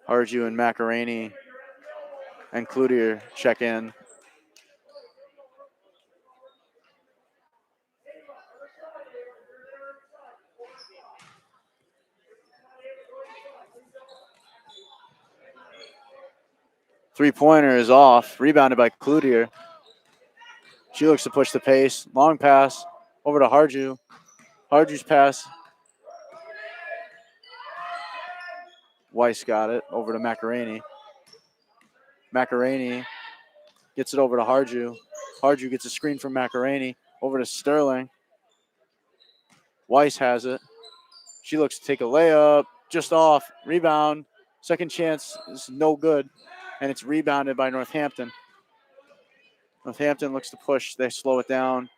Harju and Macaroni and Cloutier check in. Three-pointer is off, rebounded by Cloutier. She looks to push the pace. Long pass over to Harju. Harju's pass. Weiss got it over to Macaroni. Macaroni gets it over to Harju. Harju gets a screen from Macaroni over to Sterling. Weiss has it. She looks to take a layup, just off. Rebound. Second chance is no good, and it's rebounded by Northampton. Northampton looks to push. They slow it down.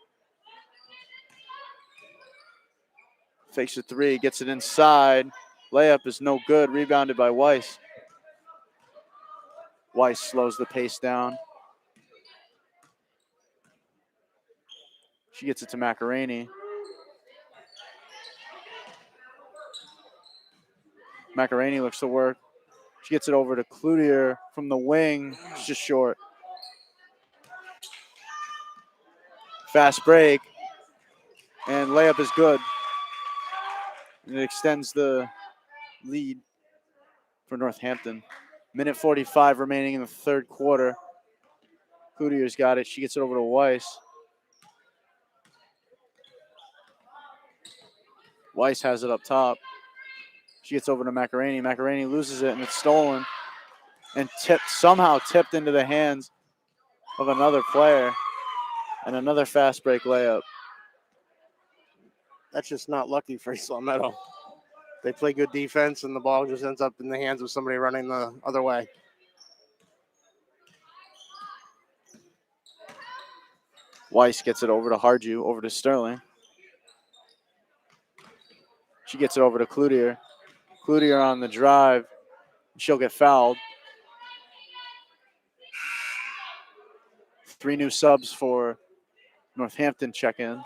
Fakes a three, gets it inside. Layup is no good. Rebounded by Weiss. Weiss slows the pace down. She gets it to Macaroni. Macaroni looks to work. She gets it over to Cloutier from the wing. It's just short. Fast break. And layup is good. And it extends the lead for Northampton. Minute 45 remaining in the third quarter. Cloutier's got it. She gets it over to Weiss. Weiss has it up top. She gets over to Macaroni. Macaroni loses it, and it's stolen. And somehow tipped into the hands of another player. And another fast break layup.
That's just not lucky for East Meadow. They play good defense, and the ball just ends up in the hands of somebody running the other way.
Weiss gets it over to Harju, over to Sterling. She gets it over to Cloutier. Cloutier on the drive. She'll get fouled. 3 new subs for Northampton check in.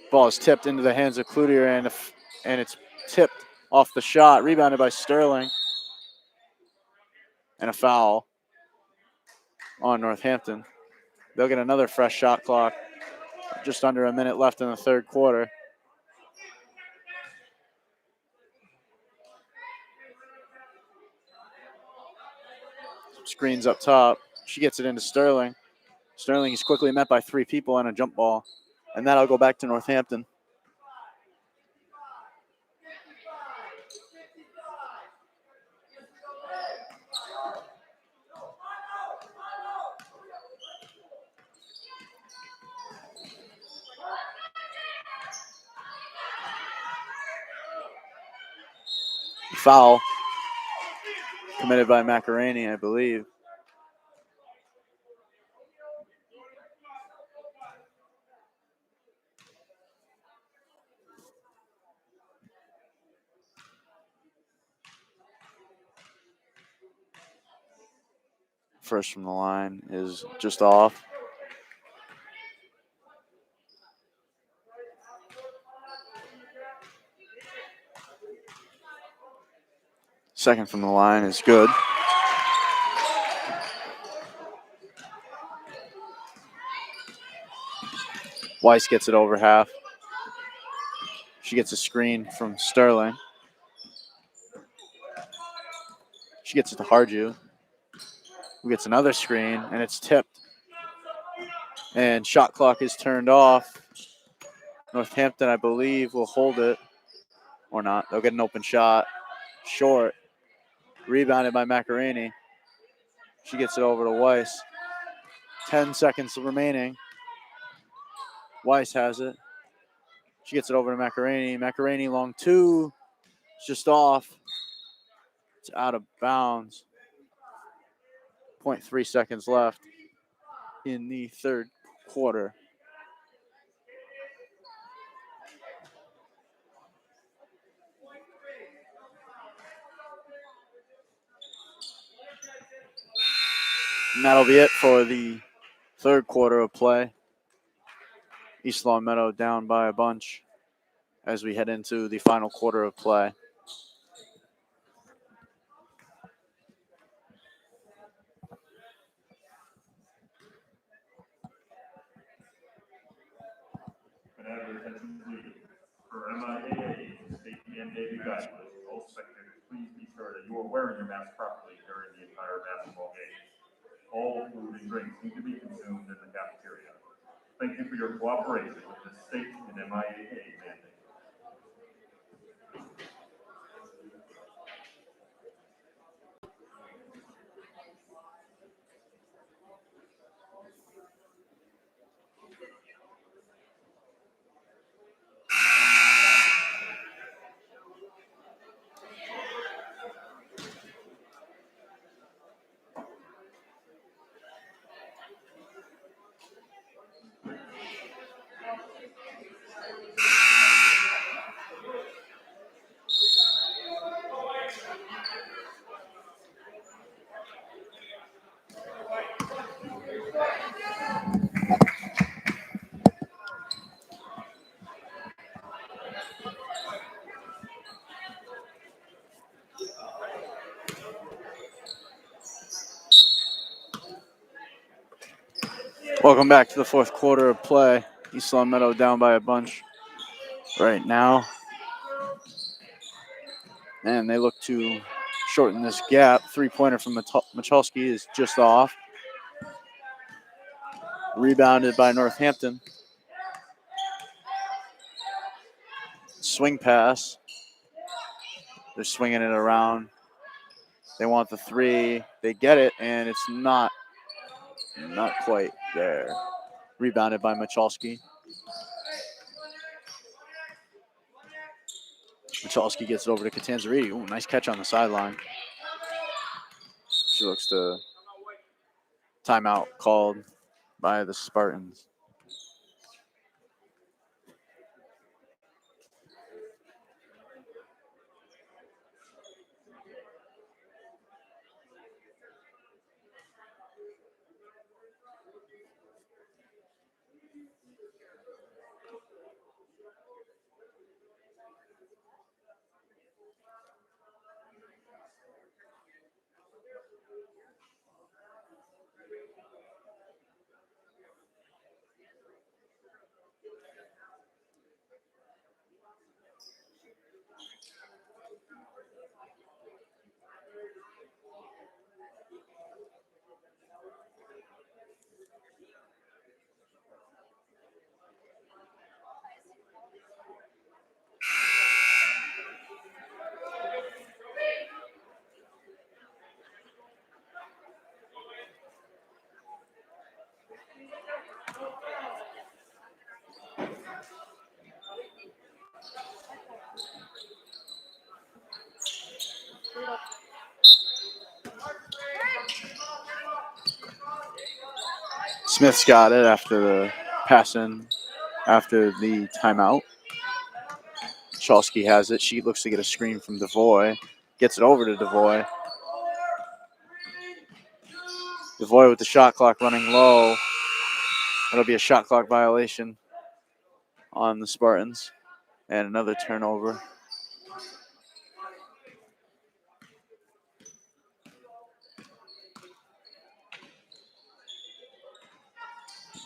Ball is tipped into the hands of Cloutier, and it's tipped off the shot. Rebounded by Sterling. And a foul on Northampton. They'll get another fresh shot clock. Just under a minute left in the third quarter. Screens up top. She gets it into Sterling. Sterling is quickly met by 3 people on a jump ball. And that'll go back to Northampton. Foul committed by Macaroni, I believe. First from the line is just off. Second from the line is good. Weiss gets it over half. She gets a screen from Sterling. She gets it to Harju, who gets another screen, and it's tipped. And shot clock is turned off. Northampton, I believe, will hold it. Or not. They'll get an open shot. Short. Rebounded by Macaroni. She gets it over to Weiss. 10 seconds remaining. Weiss has it. She gets it over to Macaroni. Macaroni long two. It's just off. It's out of bounds. 0.3 seconds left in the third quarter. And that'll be it for the third quarter of play. East Long Meadow down by a bunch as we head into the final quarter of play.
Can I have your attention, please? For MIAA state mandated guidelines, all spectators, please be sure that you are wearing your mask properly during the entire basketball game. All food and drinks need to be consumed in the cafeteria. Thank you for your cooperation with the state and MIAA mandate.
Welcome back to the fourth quarter of play. East Long Meadow down by a bunch right now. And they look to shorten this gap. Three-pointer from Michalski is just off. Rebounded by Northampton. Swing pass. They're swinging it around. They want the three. They get it, and it's not quite there. Rebounded by Michalski. Michalski gets it over to Catanzariti. Ooh, nice catch on the sideline. She looks to timeout called by the Spartans. Smith's got it after the passing, after the timeout. Chalsky has it. She looks to get a screen from Devoy. Gets it over to Devoy. Devoy with the shot clock running low. That'll be a shot clock violation on the Spartans. And another turnover.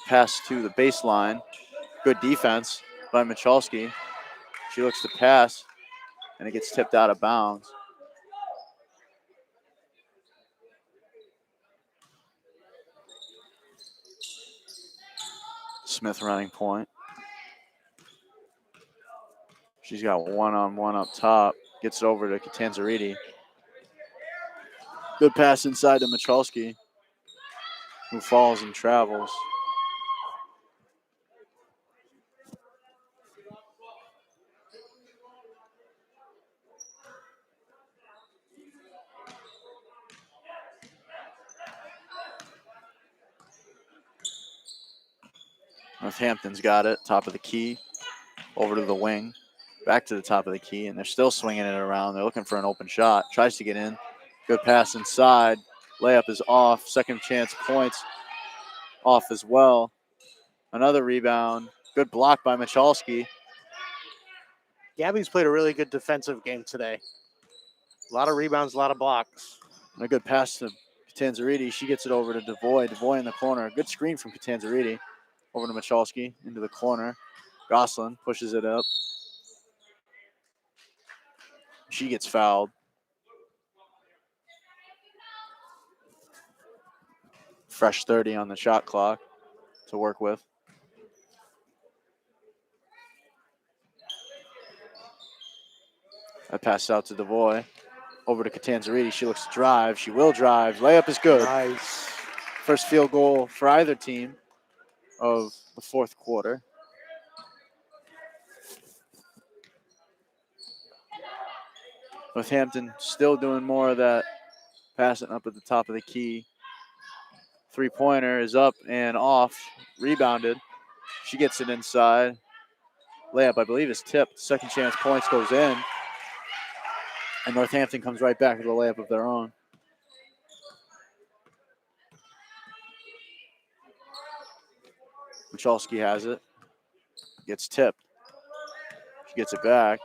Pass to the baseline. Good defense by Michalski. She looks to pass, and it gets tipped out of bounds. Smith running point. She's got one-on-one up top. Gets it over to Catanzariti. Good pass inside to Michalski. who falls and travels. Northampton's got it, top of the key, over to the wing, back to the top of the key, and they're still swinging it around. They're looking for an open shot. Tries to get in. Good pass inside. Layup is off. Second chance points off as well. Another rebound. Good block by Michalski.
Gabby's played a really good defensive game today. A lot of rebounds, a lot of blocks.
And a good pass to Catanzariti. She gets it over to Devoy. Devoy in the corner. Good screen from Catanzariti. Over to Michalski into the corner. Goslin pushes it up. She gets fouled. Fresh 30 on the shot clock to work with. I pass out to Devoy. Over to Catanzariti. She looks to drive. She will drive. Layup is good.
Nice.
First field goal for either team of the fourth quarter. Northampton still doing more of that passing up at the top of the key. Three-pointer is up and off. Rebounded. She gets it inside. Layup, I believe, is tipped. Second chance points goes in. And Northampton comes right back with a layup of their own. Michalski has it. Gets tipped. She gets it back.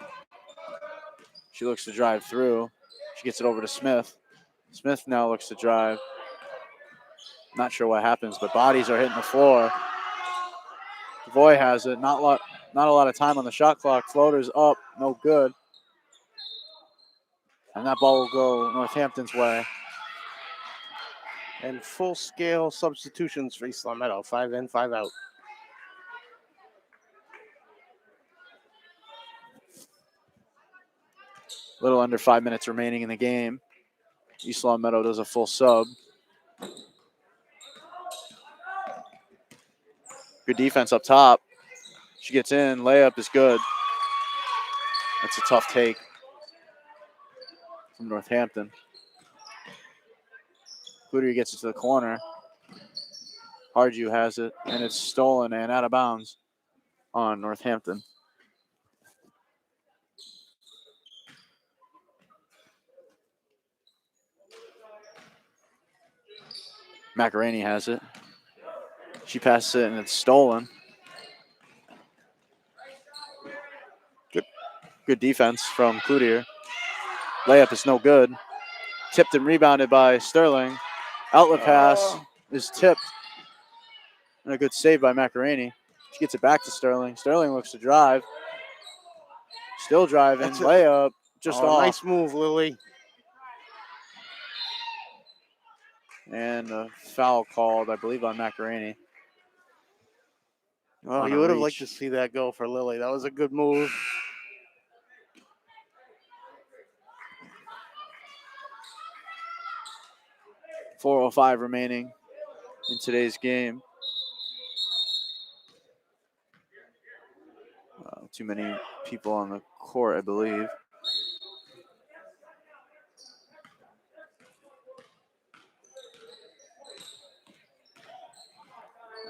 She looks to drive through. She gets it over to Smith. Smith now looks to drive. Not sure what happens, but bodies are hitting the floor. Devoy has it. Not a lot of time on the shot clock. Floater's up. No good. And that ball will go Northampton's way.
And full-scale substitutions for East Long Meadow. 5 in, 5 out.
A little under 5 minutes remaining in the game. East Long Meadow does a full sub. Good defense up top. She gets in. Layup is good. That's a tough take from Northampton. Cloutier gets it to the corner. Hardew has it, and it's stolen and out of bounds on Northampton. Macaroni has it. She passes it, and it's stolen. Good defense from Cloutier. Layup is no good. Tipped and rebounded by Sterling. Outlet pass is tipped. And a good save by Macaroni. She gets it back to Sterling. Sterling looks to drive. Still driving. Layup just off.
Nice move, Lily.
And a foul called, I believe, on Macaroni.
Oh, you would have liked to see that go for Lily. That was a good move.
.405 remaining in today's game. Too many people on the court, I believe.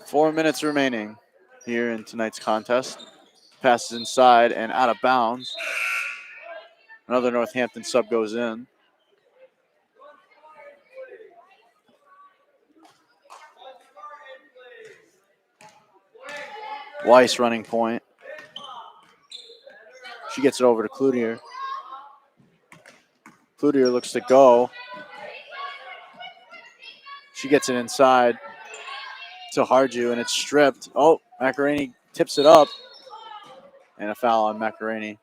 Four minutes remaining here in tonight's contest. Passes inside and out of bounds. Another Northampton sub goes in. Weiss running point. She gets it over to Cloutier. Cloutier looks to go. She gets it inside to Hardew, and it's stripped. Oh, Macaroni tips it up. And a foul on Macaroni.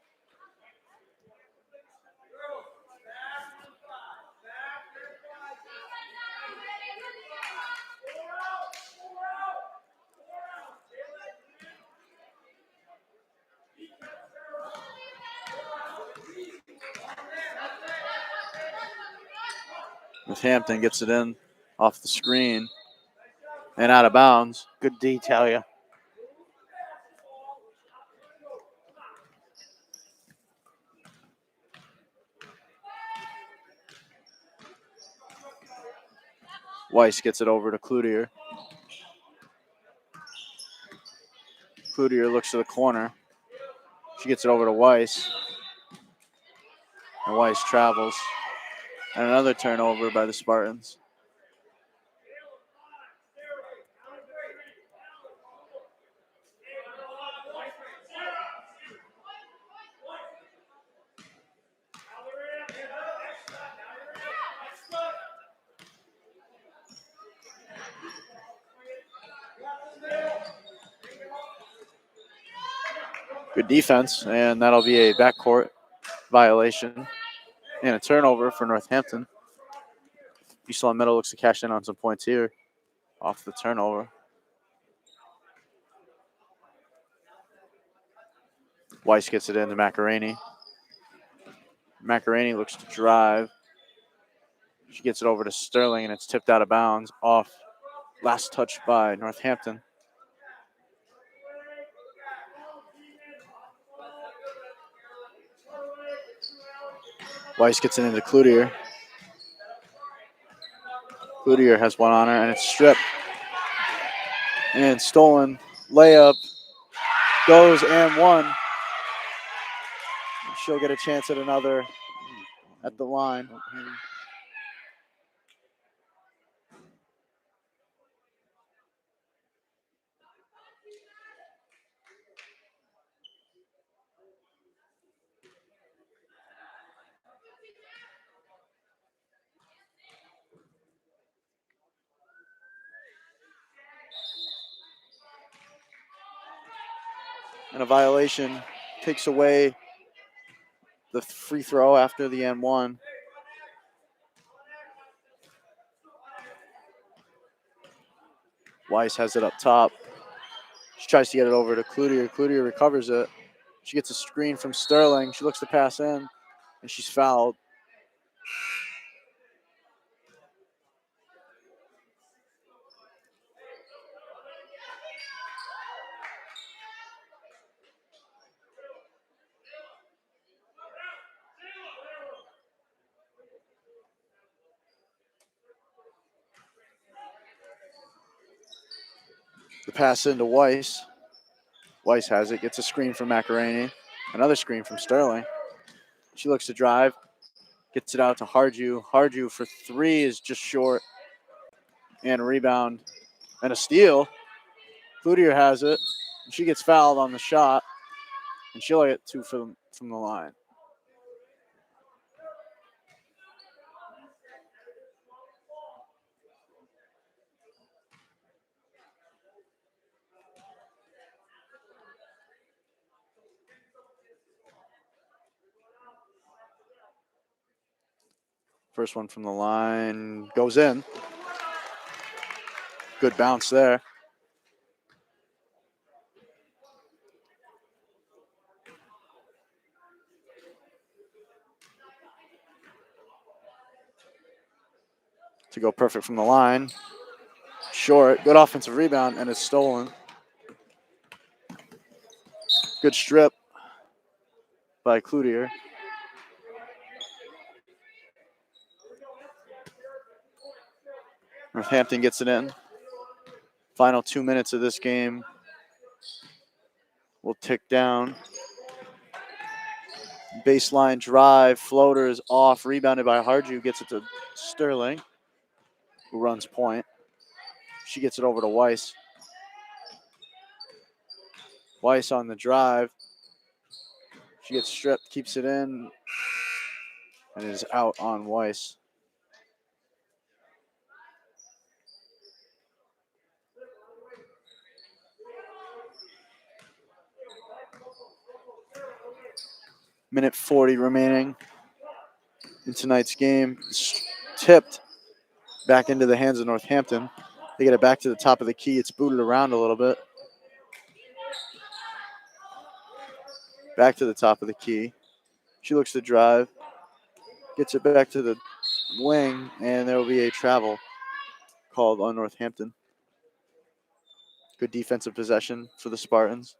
Northampton gets it in off the screen. and out of bounds.
Good D, tell ya.
Weiss gets it over to Cloutier. Cloutier looks to the corner. She gets it over to Weiss. And Weiss travels. And another turnover by the Spartans. Good defense, and that'll be a backcourt violation and a turnover for Northampton. East Long Meadow looks to cash in on some points here off the turnover. Weiss gets it into Macaroni. Macaroni looks to drive. She gets it over to Sterling, and it's tipped out of bounds off. Last touch by Northampton. Weiss gets it into Cloutier. Cloutier has one on her, and it's stripped. And stolen. Layup goes and one. She'll get a chance at another at the line. And a violation takes away the free throw after the N1. Weiss has it up top. She tries to get it over to Cloutier. Cloutier recovers it. She gets a screen from Sterling. She looks to pass in, and she's fouled. The pass into Weiss. Weiss has it, gets a screen from Macaroni. Another screen from Sterling. She looks to drive, gets it out to Harju. Harju for three is just short. And a rebound and a steal. Cloutier has it. She gets fouled on the shot, and she'll get two from the line. First one from the line goes in. Good bounce there. To go perfect from the line. Short, good offensive rebound, and it's stolen. Good strip by Cloutier. Northampton gets it in. Final 2 minutes of this game will tick down. Baseline drive, floater is off, rebounded by Harju, gets it to Sterling, who runs point. She gets it over to Weiss. Weiss on the drive. She gets stripped, keeps it in, and is out on Weiss. Minute 40 remaining in tonight's game. Tipped back into the hands of Northampton. They get it back to the top of the key. It's booted around a little bit. Back to the top of the key. She looks to drive. Gets it back to the wing, and there will be a travel called on Northampton. Good defensive possession for the Spartans.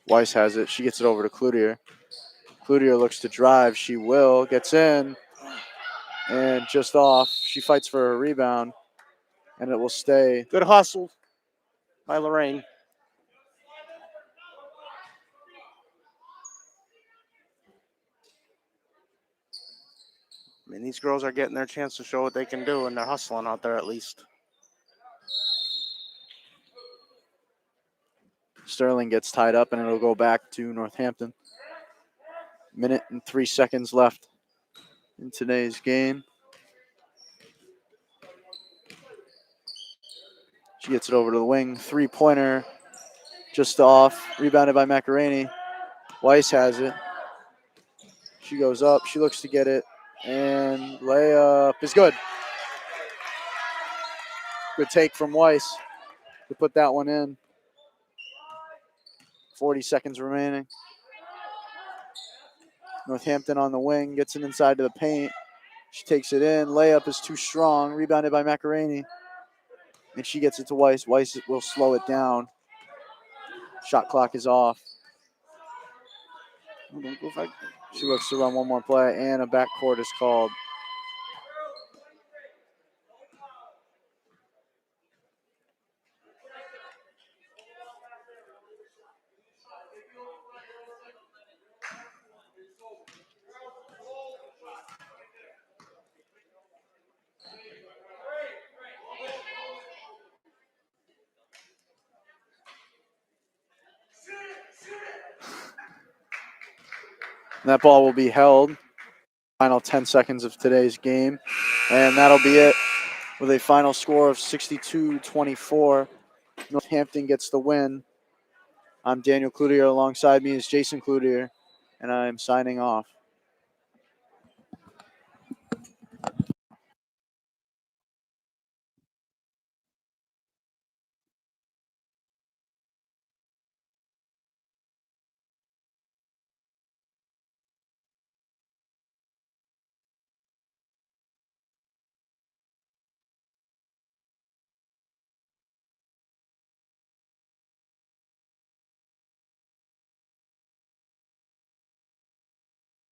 Weiss has it. She gets it over to Cloutier. Cloutier looks to drive. She will. Gets in. And just off. She fights for a rebound. And it will stay.
Good hustle by Lorraine. I mean, these girls are getting their chance to show what they can do, and they're hustling out there at least.
Sterling gets tied up, and it'll go back to Northampton. Minute and 3 seconds left in today's game. She gets it over to the wing. Three-pointer just off. Rebounded by Macaroni. Weiss has it. She goes up. She looks to get it. And layup is good. Good take from Weiss to put that one in. 40 seconds remaining. Northampton on the wing. Gets it inside to the paint. She takes it in. Layup is too strong. Rebounded by Macaroni. And she gets it to Weiss. Weiss will slow it down. Shot clock is off. She looks to run one more play, and a backcourt is called. And that ball will be held. Final 10 seconds of today's game. And that'll be it with a final score of 62-24. Northampton gets the win. I'm Daniel Cloutier. Alongside me is Jason Cloutier, and I'm signing off.